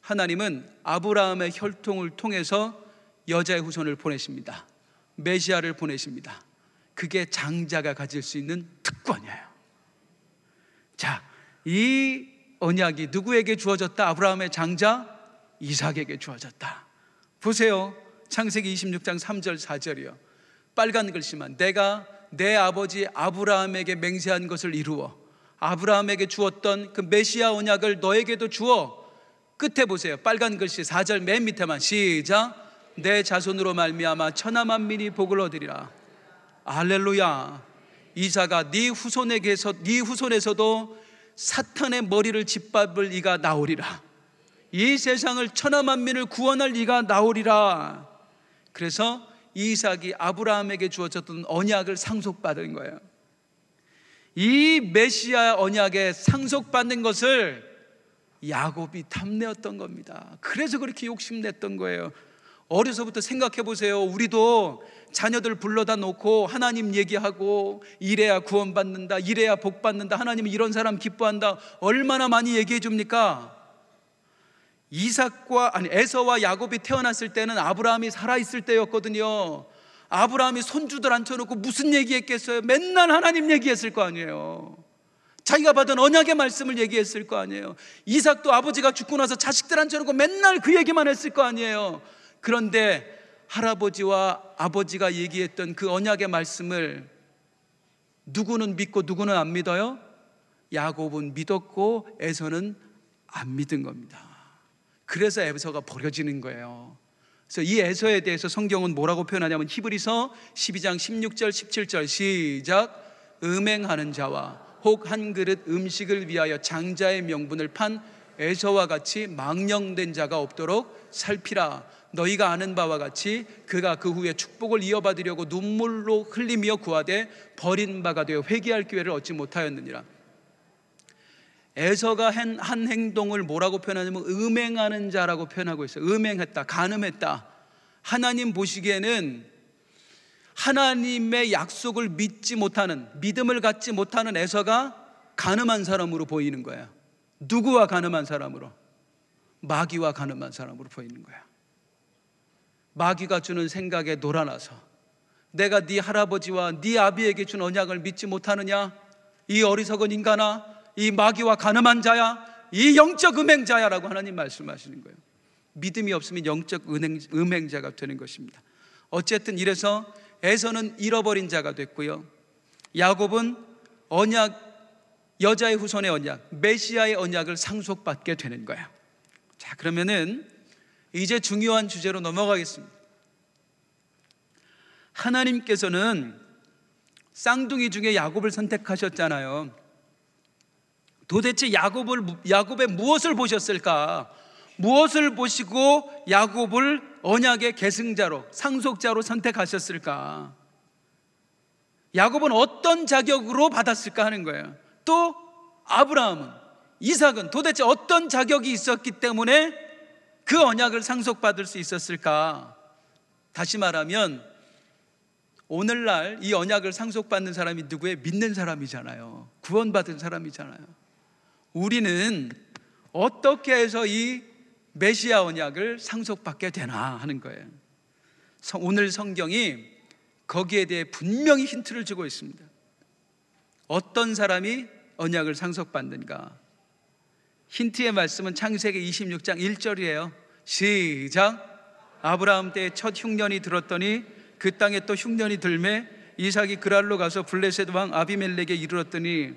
하나님은 아브라함의 혈통을 통해서 여자의 후손을 보내십니다. 메시아를 보내십니다. 그게 장자가 가질 수 있는 특권이에요. 자, 이 언약이 누구에게 주어졌다? 아브라함의 장자 이삭에게 주어졌다. 보세요. 창세기 26장 3절 4절이요. 빨간 글씨만. 내가 내 아버지 아브라함에게 맹세한 것을 이루어 아브라함에게 주었던 그 메시아 언약을 너에게도 주어. 끝에 보세요. 빨간 글씨 4절 맨 밑에만. 시작. 내 자손으로 말미암아 천하 만민이 복을 얻으리라. 할렐루야. 이삭아, 네 후손에서도 사탄의 머리를 짓밟을 이가 나오리라. 이 세상을 천하 만민을 구원할 이가 나오리라. 그래서 이삭이 아브라함에게 주어졌던 언약을 상속받은 거예요. 이 메시아 언약에 상속받는 것을 야곱이 탐내었던 겁니다. 그래서 그렇게 욕심냈던 거예요. 어려서부터 생각해 보세요. 우리도 자녀들 불러다 놓고 하나님 얘기하고 이래야 구원받는다, 이래야 복받는다, 하나님은 이런 사람 기뻐한다, 얼마나 많이 얘기해 줍니까? 에서와 야곱이 태어났을 때는 아브라함이 살아있을 때였거든요. 아브라함이 손주들 앉혀놓고 무슨 얘기했겠어요? 맨날 하나님 얘기했을 거 아니에요. 자기가 받은 언약의 말씀을 얘기했을 거 아니에요. 이삭도 아버지가 죽고 나서 자식들 앉혀놓고 맨날 그 얘기만 했을 거 아니에요. 그런데 할아버지와 아버지가 얘기했던 그 언약의 말씀을 누구는 믿고 누구는 안 믿어요? 야곱은 믿었고 에서는 안 믿은 겁니다. 그래서 에서가 버려지는 거예요. 그래서 이 에서에 대해서 성경은 뭐라고 표현하냐면 히브리서 12장 16절 17절 시작. 음행하는 자와 혹 한 그릇 음식을 위하여 장자의 명분을 판 에서와 같이 망령된 자가 없도록 살피라. 너희가 아는 바와 같이 그가 그 후에 축복을 이어받으려고 눈물로 흘리며 구하되 버린 바가 되어 회개할 기회를 얻지 못하였느니라. 에서가 한 행동을 뭐라고 표현하냐면 음행하는 자라고 표현하고 있어요. 음행했다, 간음했다. 하나님 보시기에는 하나님의 약속을 믿지 못하는, 믿음을 갖지 못하는 에서가 간음한 사람으로 보이는 거예요. 누구와 간음한 사람으로? 마귀와 간음한 사람으로 보이는 거야. 마귀가 주는 생각에 놀아나서 내가 네 할아버지와 네 아비에게 준 언약을 믿지 못하느냐? 이 어리석은 인간아, 이 마귀와 간음한 자야, 이 영적 음행자야 라고 하나님 말씀하시는 거예요. 믿음이 없으면 영적 음행자가 되는 것입니다. 어쨌든 이래서 에서는 잃어버린 자가 됐고요, 야곱은 언약 여자의 후손의 언약, 메시아의 언약을 상속받게 되는 거야. 자, 그러면은 이제 중요한 주제로 넘어가겠습니다. 하나님께서는 쌍둥이 중에 야곱을 선택하셨잖아요. 도대체 야곱의 무엇을 보셨을까? 무엇을 보시고 야곱을 언약의 계승자로, 상속자로 선택하셨을까? 야곱은 어떤 자격으로 받았을까 하는 거예요. 또 아브라함은, 이삭은 도대체 어떤 자격이 있었기 때문에 그 언약을 상속받을 수 있었을까? 다시 말하면 오늘날 이 언약을 상속받는 사람이 누구예요? 믿는 사람이잖아요. 구원받은 사람이잖아요. 우리는 어떻게 해서 이 메시아 언약을 상속받게 되나 하는 거예요. 오늘 성경이 거기에 대해 분명히 힌트를 주고 있습니다. 어떤 사람이 언약을 상속받는가? 힌트의 말씀은 창세기 26장 1절이에요. 시작. 아브라함 때에 첫 흉년이 들었더니 그 땅에 또 흉년이 들매 이삭이 그랄로 가서 블레셋 왕 아비멜렉에 이르렀더니,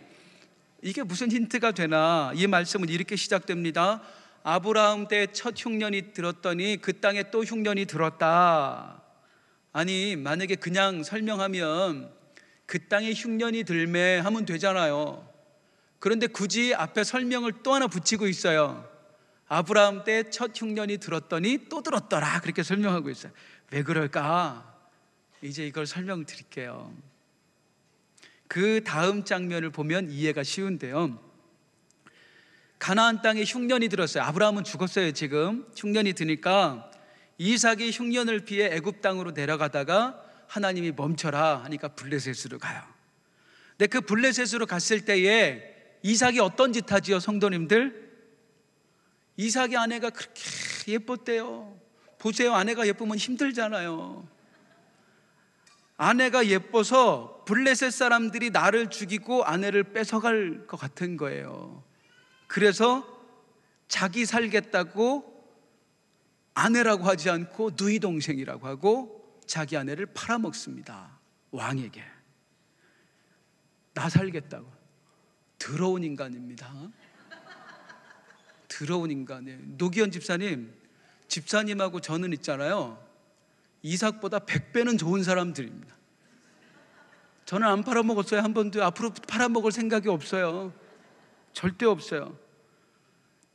이게 무슨 힌트가 되나? 이 말씀은 이렇게 시작됩니다. 아브라함 때에 첫 흉년이 들었더니 그 땅에 또 흉년이 들었다. 아니, 만약에 그냥 설명하면 그 땅에 흉년이 들매 하면 되잖아요. 그런데 굳이 앞에 설명을 또 하나 붙이고 있어요. 아브라함 때 첫 흉년이 들었더니 또 들었더라, 그렇게 설명하고 있어요. 왜 그럴까? 이제 이걸 설명드릴게요. 그 다음 장면을 보면 이해가 쉬운데요. 가나안 땅에 흉년이 들었어요. 아브라함은 죽었어요. 지금 흉년이 드니까 이삭이 흉년을 피해 애굽 땅으로 내려가다가 하나님이 멈춰라 하니까 블레셋으로 가요. 근데 그 블레셋으로 갔을 때에 이삭이 어떤 짓 하지요, 성도님들? 이삭의 아내가 그렇게 예뻤대요. 보세요, 아내가 예쁘면 힘들잖아요. 아내가 예뻐서 블레셋 사람들이 나를 죽이고 아내를 뺏어갈 것 같은 거예요. 그래서 자기 살겠다고 아내라고 하지 않고 누이 동생이라고 하고 자기 아내를 팔아먹습니다. 왕에게. 나 살겠다고. 더러운 인간입니다. 더러운 인간이에요. 노기현 집사님하고 저는 있잖아요, 이삭보다 100배는 좋은 사람들입니다. 저는 안 팔아먹었어요. 한 번도. 앞으로 팔아먹을 생각이 없어요. 절대 없어요.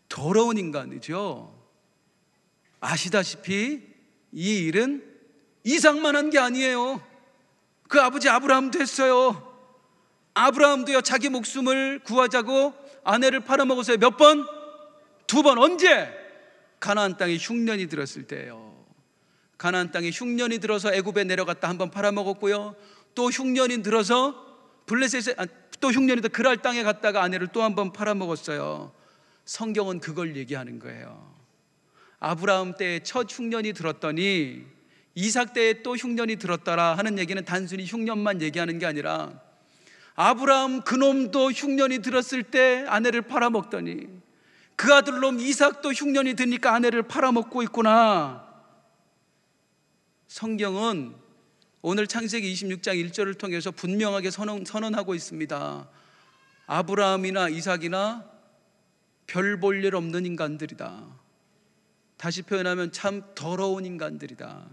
더러운 인간이죠. 아시다시피 이 일은 이삭만 한 게 아니에요. 그 아버지 아브라함도 했어요. 아브라함도요, 자기 목숨을 구하자고 아내를 팔아먹었어요. 몇 번? 2번. 언제? 가나안 땅에 흉년이 들었을 때예요. 가나안 땅에 흉년이 들어서 애굽에 내려갔다 한 번 팔아먹었고요, 또 흉년이 들어서 또 흉년이 더 그랄 땅에 갔다가 아내를 또 한 번 팔아먹었어요. 성경은 그걸 얘기하는 거예요. 아브라함 때에 첫 흉년이 들었더니 이삭 때에 또 흉년이 들었더라 하는 얘기는 단순히 흉년만 얘기하는 게 아니라, 아브라함 그놈도 흉년이 들었을 때 아내를 팔아먹더니 그 아들놈 이삭도 흉년이 드니까 아내를 팔아먹고 있구나. 성경은 오늘 창세기 26장 1절을 통해서 분명하게 선언하고 있습니다. 아브라함이나 이삭이나 별 볼 일 없는 인간들이다. 다시 표현하면 참 더러운 인간들이다.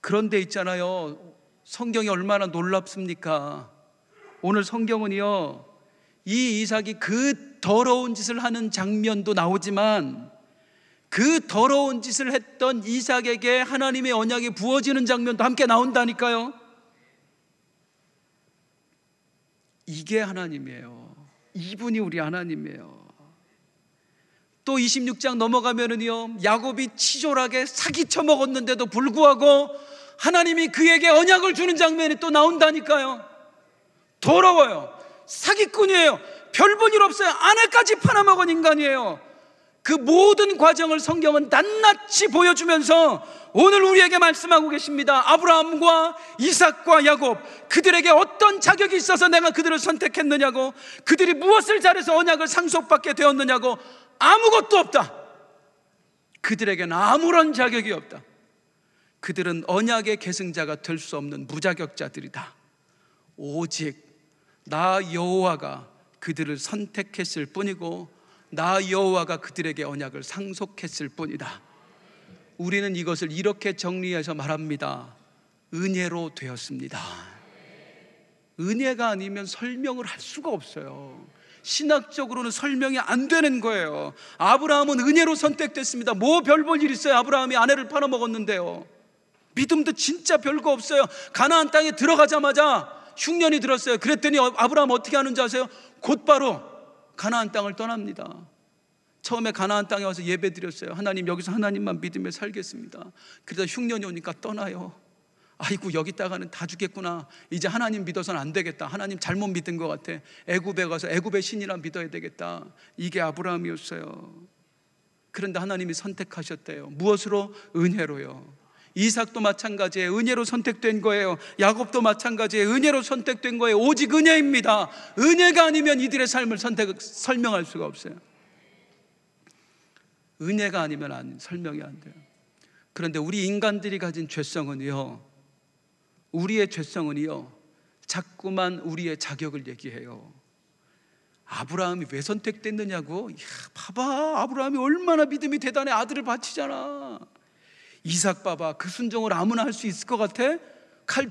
그런데 있잖아요, 성경이 얼마나 놀랍습니까? 오늘 성경은요, 이 이삭이 그 더러운 짓을 하는 장면도 나오지만 그 더러운 짓을 했던 이삭에게 하나님의 언약이 부어지는 장면도 함께 나온다니까요. 이게 하나님이에요. 이분이 우리 하나님이에요. 또 26장 넘어가면은요, 야곱이 치졸하게 사기쳐 먹었는데도 불구하고 하나님이 그에게 언약을 주는 장면이 또 나온다니까요. 더러워요. 사기꾼이에요. 별 볼 일 없어요. 아내까지 팔아먹은 인간이에요. 그 모든 과정을 성경은 낱낱이 보여주면서 오늘 우리에게 말씀하고 계십니다. 아브라함과 이삭과 야곱, 그들에게 어떤 자격이 있어서 내가 그들을 선택했느냐고, 그들이 무엇을 잘해서 언약을 상속받게 되었느냐고. 아무것도 없다. 그들에게는 아무런 자격이 없다. 그들은 언약의 계승자가 될 수 없는 무자격자들이다. 오직 나 여호와가 그들을 선택했을 뿐이고 나 여호와가 그들에게 언약을 상속했을 뿐이다. 우리는 이것을 이렇게 정리해서 말합니다. 은혜로 되었습니다. 은혜가 아니면 설명을 할 수가 없어요. 신학적으로는 설명이 안 되는 거예요. 아브라함은 은혜로 선택됐습니다. 뭐 별 볼 일 있어요? 아브라함이 아내를 팔아먹었는데요. 믿음도 진짜 별거 없어요. 가나안 땅에 들어가자마자 흉년이 들었어요. 그랬더니 아브라함 어떻게 하는지 아세요? 곧바로 가나안 땅을 떠납니다. 처음에 가나안 땅에 와서 예배 드렸어요. 하나님, 여기서 하나님만 믿으며 살겠습니다. 그러다 흉년이 오니까 떠나요. 아이고, 여기다가는 다 죽겠구나. 이제 하나님 믿어서는 안 되겠다. 하나님 잘못 믿은 것 같아. 애굽에 가서 애굽의 신이라 믿어야 되겠다. 이게 아브라함이었어요. 그런데 하나님이 선택하셨대요. 무엇으로? 은혜로요. 이삭도 마찬가지예요. 은혜로 선택된 거예요. 야곱도 마찬가지예요. 은혜로 선택된 거예요. 오직 은혜입니다. 은혜가 아니면 이들의 삶을 설명할 수가 없어요. 은혜가 아니면 설명이 안 돼요. 그런데 우리 인간들이 가진 죄성은요, 우리의 죄성은요, 자꾸만 우리의 자격을 얘기해요. 아브라함이 왜 선택됐느냐고? 야, 봐봐, 아브라함이 얼마나 믿음이 대단해. 아들을 바치잖아. 이삭 봐봐, 그 순종을 아무나 할 수 있을 것 같아? 칼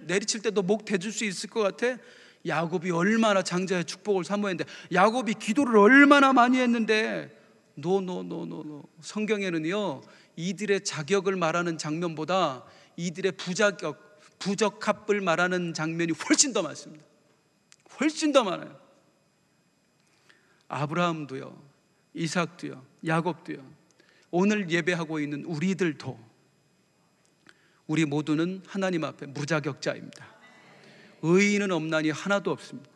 내리칠 때도 목 대줄 수 있을 것 같아? 야곱이 얼마나 장자의 축복을 사모했는데, 야곱이 기도를 얼마나 많이 했는데, 노. 성경에는요, 이들의 자격을 말하는 장면보다 이들의 부적합을 말하는 장면이 훨씬 더 많습니다. 훨씬 더 많아요. 아브라함도요, 이삭도요, 야곱도요, 오늘 예배하고 있는 우리들도, 우리 모두는 하나님 앞에 무자격자입니다. 의인은 없나니 하나도 없습니다.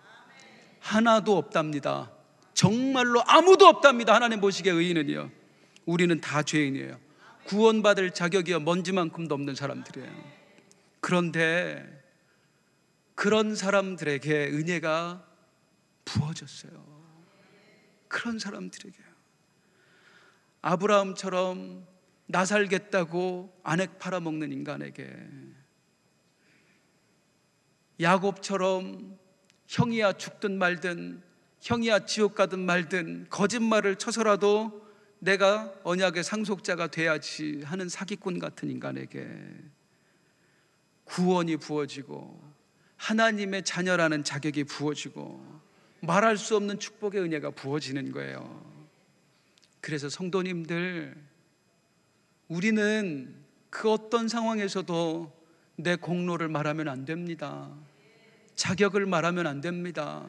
하나도 없답니다. 정말로 아무도 없답니다. 하나님 보시기에 의인은요, 우리는 다 죄인이에요. 구원받을 자격이 먼지만큼도 없는 사람들이에요. 그런데 그런 사람들에게 은혜가 부어졌어요. 그런 사람들에게요. 아브라함처럼 나 살겠다고 아넥 팔아먹는 인간에게, 야곱처럼 형이야 죽든 말든, 형이야 지옥 가든 말든 거짓말을 쳐서라도 내가 언약의 상속자가 돼야지 하는 사기꾼 같은 인간에게 구원이 부어지고 하나님의 자녀라는 자격이 부어지고 말할 수 없는 축복의 은혜가 부어지는 거예요. 그래서 성도님들, 우리는 그 어떤 상황에서도 내 공로를 말하면 안 됩니다. 자격을 말하면 안 됩니다.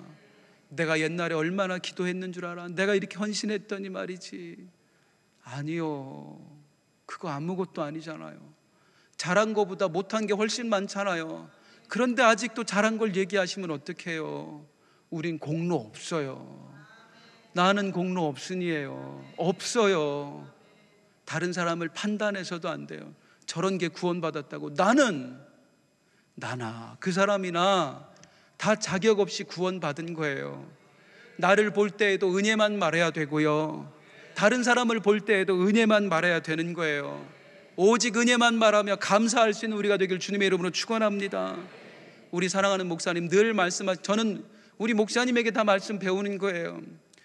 내가 옛날에 얼마나 기도했는 줄 알아? 내가 이렇게 헌신했더니 말이지. 아니요, 그거 아무것도 아니잖아요. 잘한 것보다 못한 게 훨씬 많잖아요. 그런데 아직도 잘한 걸 얘기하시면 어떡해요? 우린 공로 없어요. 나는 공로 없으니에요. 없어요. 다른 사람을 판단해서도 안 돼요. 저런 게 구원받았다고. 나나 그 사람이나 다 자격 없이 구원받은 거예요. 나를 볼 때에도 은혜만 말해야 되고요, 다른 사람을 볼 때에도 은혜만 말해야 되는 거예요. 오직 은혜만 말하며 감사할 수 있는 우리가 되길 주님의 이름으로 축원합니다. 우리 사랑하는 목사님 늘 저는 우리 목사님에게 다 말씀 배우는 거예요.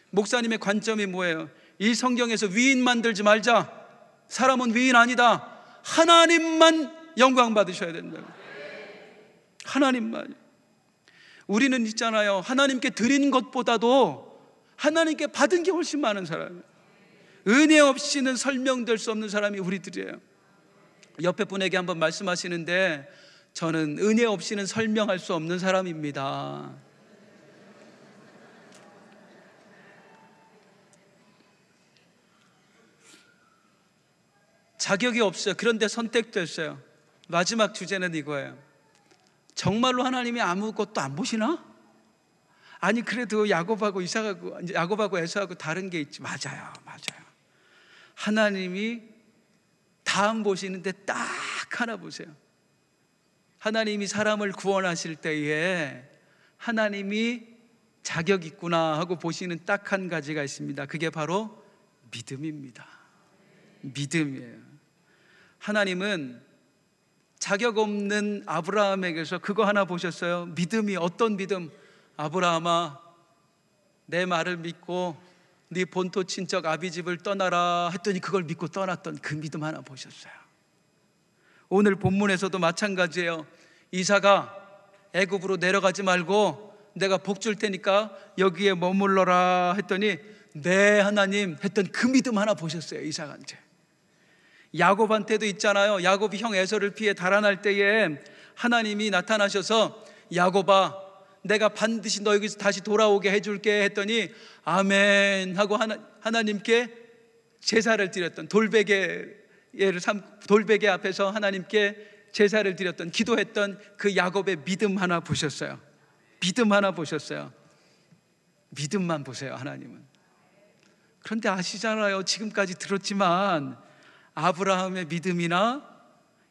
목사님의 관점이 뭐예요? 이 성경에서 위인 만들지 말자. 사람은 위인 아니다. 하나님만 영광 받으셔야 된다. 하나님만. 우리는 있잖아요, 하나님께 드린 것보다도 하나님께 받은 게 훨씬 많은 사람이에요. 은혜 없이는 설명될 수 없는 사람이 우리들이에요. 옆에 분에게 한번 말씀하시는데, 저는 은혜 없이는 설명할 수 없는 사람입니다. 자격이 없어요. 그런데 선택됐어요. 마지막 주제는 이거예요. 정말로 하나님이 아무것도 안 보시나? 아니, 그래도 야곱하고 에서하고 다른 게 있지. 맞아요. 하나님이 다 안 보시는데 딱 하나 보세요. 하나님이 사람을 구원하실 때에 하나님이 자격 있구나 하고 보시는 딱 한 가지가 있습니다. 그게 바로 믿음입니다. 믿음이에요. 하나님은 자격 없는 아브라함에게서 그거 하나 보셨어요. 믿음이, 어떤 믿음? 아브라함아, 내 말을 믿고 네 본토 친척 아비집을 떠나라 했더니 그걸 믿고 떠났던 그 믿음 하나 보셨어요. 오늘 본문에서도 마찬가지예요. 이삭아, 애굽으로 내려가지 말고 내가 복 줄 테니까 여기에 머물러라 했더니 네 하나님 했던 그 믿음 하나 보셨어요. 이삭한테. 야곱한테도 있잖아요. 야곱이 형 에서를 피해 달아날 때에 하나님이 나타나셔서 야곱아, 내가 반드시 너에게서 다시 돌아오게 해줄게 했더니 아멘 하고 하나님께 제사를 드렸던, 돌베개 앞에서 하나님께 제사를 드렸던, 기도했던 그 야곱의 믿음 하나 보셨어요. 믿음 하나 보셨어요. 믿음만 보세요. 하나님은. 그런데 아시잖아요. 지금까지 들었지만 아브라함의 믿음이나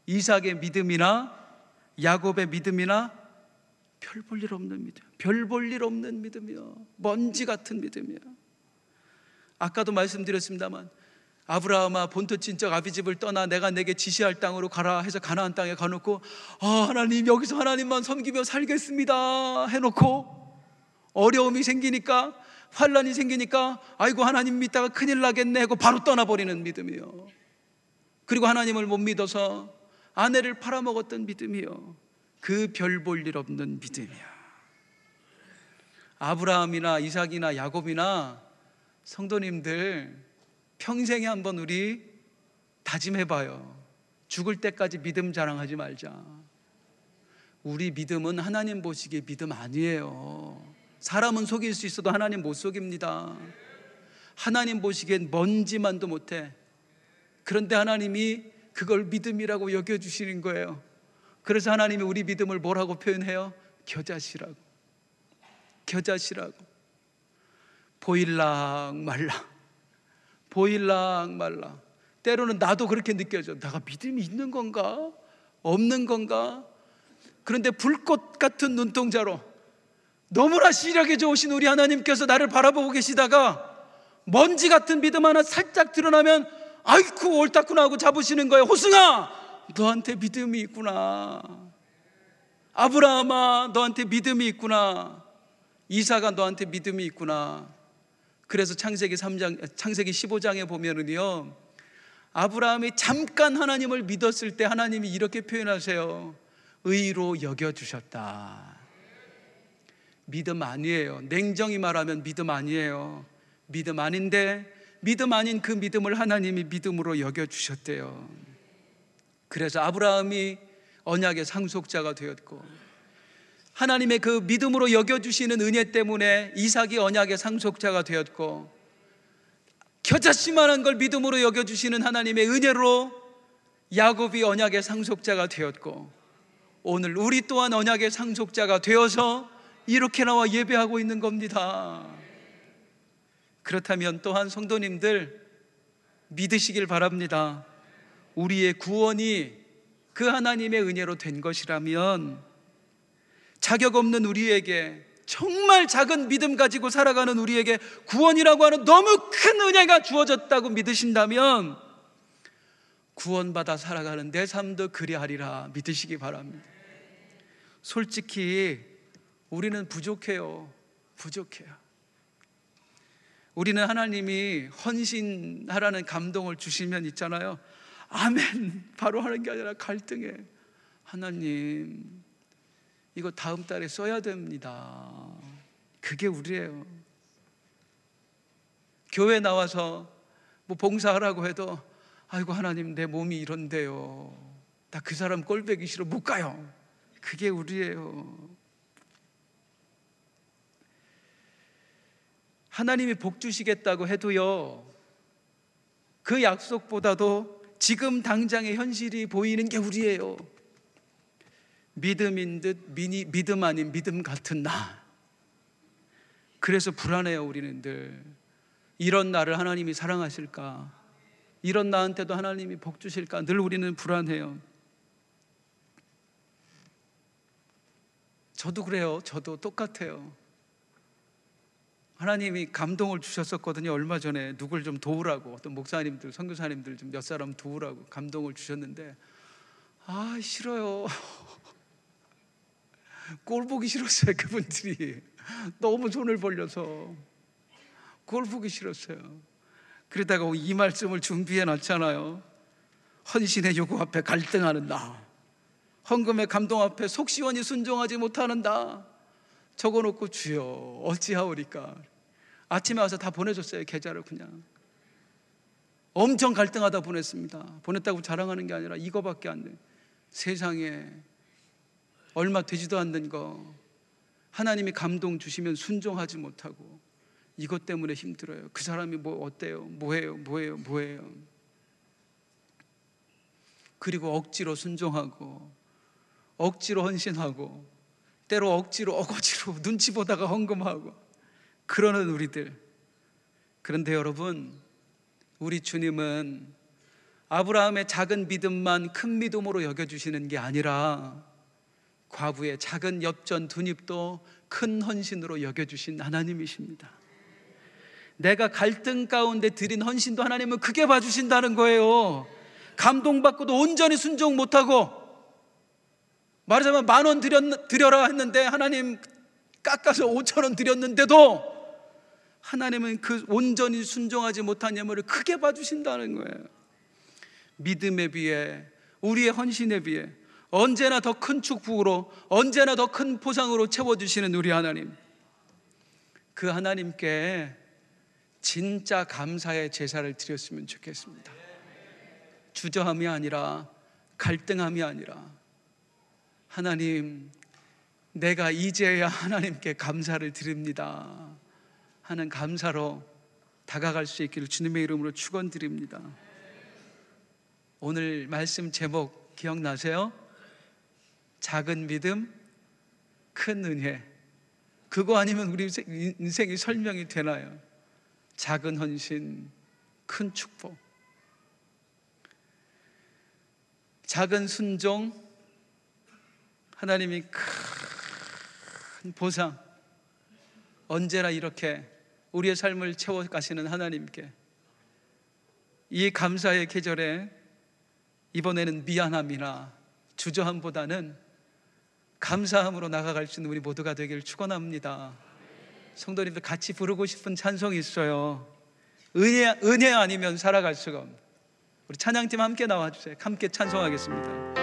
이삭의 믿음이나 야곱의 믿음이나 별 볼 일 없는 믿음, 별 볼 일 없는 믿음이요, 먼지 같은 믿음이요. 아까도 말씀드렸습니다만 아브라함아, 본토 친척 아비집을 떠나 내가 내게 지시할 땅으로 가라 해서 가나안 땅에 가놓고 하나님, 여기서 하나님만 섬기며 살겠습니다 해놓고 어려움이 생기니까, 환란이 생기니까 아이고 하나님 믿다가 큰일 나겠네 하고 바로 떠나버리는 믿음이요. 그리고 하나님을 못 믿어서 아내를 팔아먹었던 믿음이요. 그 별 볼 일 없는 믿음이야. 아브라함이나 이삭이나 야곱이나 성도님들 평생에 한번 우리 다짐해봐요. 죽을 때까지 믿음 자랑하지 말자. 우리 믿음은 하나님 보시기에 믿음 아니에요. 사람은 속일 수 있어도 하나님 못 속입니다. 하나님 보시기엔 먼지만도 못해. 그런데 하나님이 그걸 믿음이라고 여겨주시는 거예요. 그래서 하나님이 우리 믿음을 뭐라고 표현해요? 겨자씨라고. 겨자씨라고. 보일락 말락, 보일락 말락. 때로는 나도 그렇게 느껴져. 내가 믿음이 있는 건가? 없는 건가? 그런데 불꽃 같은 눈동자로 너무나 시력이 좋으신 우리 하나님께서 나를 바라보고 계시다가 먼지 같은 믿음 하나 살짝 드러나면 아이쿠 옳다구나 하고 잡으시는 거예요. 호승아, 너한테 믿음이 있구나. 아브라함아, 너한테 믿음이 있구나. 이삭아, 너한테 믿음이 있구나. 그래서 창세기 15장에 보면은요, 아브라함이 잠깐 하나님을 믿었을 때 하나님이 이렇게 표현하세요. 의로 여겨주셨다. 믿음 아니에요. 냉정히 말하면 믿음 아니에요. 믿음 아닌데 믿음 아닌 그 믿음을 하나님이 믿음으로 여겨주셨대요. 그래서 아브라함이 언약의 상속자가 되었고, 하나님의 그 믿음으로 여겨주시는 은혜 때문에 이삭이 언약의 상속자가 되었고, 겨자씨만한 걸 믿음으로 여겨주시는 하나님의 은혜로 야곱이 언약의 상속자가 되었고, 오늘 우리 또한 언약의 상속자가 되어서 이렇게 나와 예배하고 있는 겁니다. 그렇다면 또한 성도님들 믿으시길 바랍니다. 우리의 구원이 그 하나님의 은혜로 된 것이라면 자격 없는 우리에게, 정말 작은 믿음 가지고 살아가는 우리에게 구원이라고 하는 너무 큰 은혜가 주어졌다고 믿으신다면 구원받아 살아가는 내 삶도 그리하리라 믿으시기 바랍니다. 솔직히 우리는 부족해요. 부족해요. 우리는 하나님이 헌신하라는 감동을 주시면 있잖아요, 아멘 바로 하는 게 아니라 갈등해. 하나님 이거 다음 달에 써야 됩니다. 그게 우리예요. 교회 나와서 뭐 봉사하라고 해도 아이고 하나님 내 몸이 이런데요, 나 그 사람 꼴보기 싫어 못 가요. 그게 우리예요. 하나님이 복 주시겠다고 해도요, 그 약속보다도 지금 당장의 현실이 보이는 게 우리예요. 믿음인 듯 믿음 아닌 믿음 같은 나. 그래서 불안해요. 우리는 늘 이런 나를 하나님이 사랑하실까, 이런 나한테도 하나님이 복 주실까, 늘 우리는 불안해요. 저도 그래요. 저도 똑같아요. 하나님이 감동을 주셨었거든요. 얼마 전에 누굴 좀 도우라고, 어떤 목사님들, 선교사님들 좀 몇 사람 도우라고 감동을 주셨는데 싫어요. 꼴 보기 싫었어요. 그분들이 너무 손을 벌려서 그걸 보기 싫었어요. 그러다가 이 말씀을 준비해 놨잖아요. 헌신의 요구 앞에 갈등하는 나, 헌금의 감동 앞에 속 시원히 순종하지 못하는 나 적어놓고 주여 어찌하오리까. 아침에 와서 다 보내줬어요. 계좌를 그냥 엄청 갈등하다 보냈습니다. 보냈다고 자랑하는 게 아니라 이거밖에 안 돼. 세상에 얼마 되지도 않는 거 하나님이 감동 주시면 순종하지 못하고 이것 때문에 힘들어요. 그 사람이 뭐 어때요? 뭐해요? 그리고 억지로 순종하고 억지로 헌신하고 때로 억지로 어거지로 눈치 보다가 헌금하고 그러는 우리들. 그런데 여러분, 우리 주님은 아브라함의 작은 믿음만 큰 믿음으로 여겨주시는 게 아니라 과부의 작은 엽전 두 입도 큰 헌신으로 여겨주신 하나님이십니다. 내가 갈등 가운데 드린 헌신도 하나님은 크게 봐주신다는 거예요. 감동받고도 온전히 순종 못하고 말하자면 10,000원 드려라 했는데 하나님 깎아서 5,000원 드렸는데도 하나님은 그 온전히 순종하지 못한 예물을 크게 봐주신다는 거예요. 믿음에 비해, 우리의 헌신에 비해 언제나 더 큰 축복으로, 언제나 더 큰 보상으로 채워주시는 우리 하나님, 그 하나님께 진짜 감사의 제사를 드렸으면 좋겠습니다. 주저함이 아니라, 갈등함이 아니라, 하나님, 내가 이제야 하나님께 감사를 드립니다 하는 감사로 다가갈 수 있기를 주님의 이름으로 축원드립니다. 오늘 말씀 제목 기억나세요? 작은 믿음, 큰 은혜. 그거 아니면 우리 인생이 설명이 되나요? 작은 헌신, 큰 축복. 작은 순종, 하나님이 큰 보상. 언제나 이렇게 우리의 삶을 채워가시는 하나님께 이 감사의 계절에 이번에는 미안함이나 주저함보다는 감사함으로 나아갈 수 있는 우리 모두가 되기를 축원합니다. 성도님들 같이 부르고 싶은 찬송이 있어요. 은혜 아니면 살아갈 수가 없는. 우리 찬양팀 함께 나와주세요. 함께 찬송하겠습니다.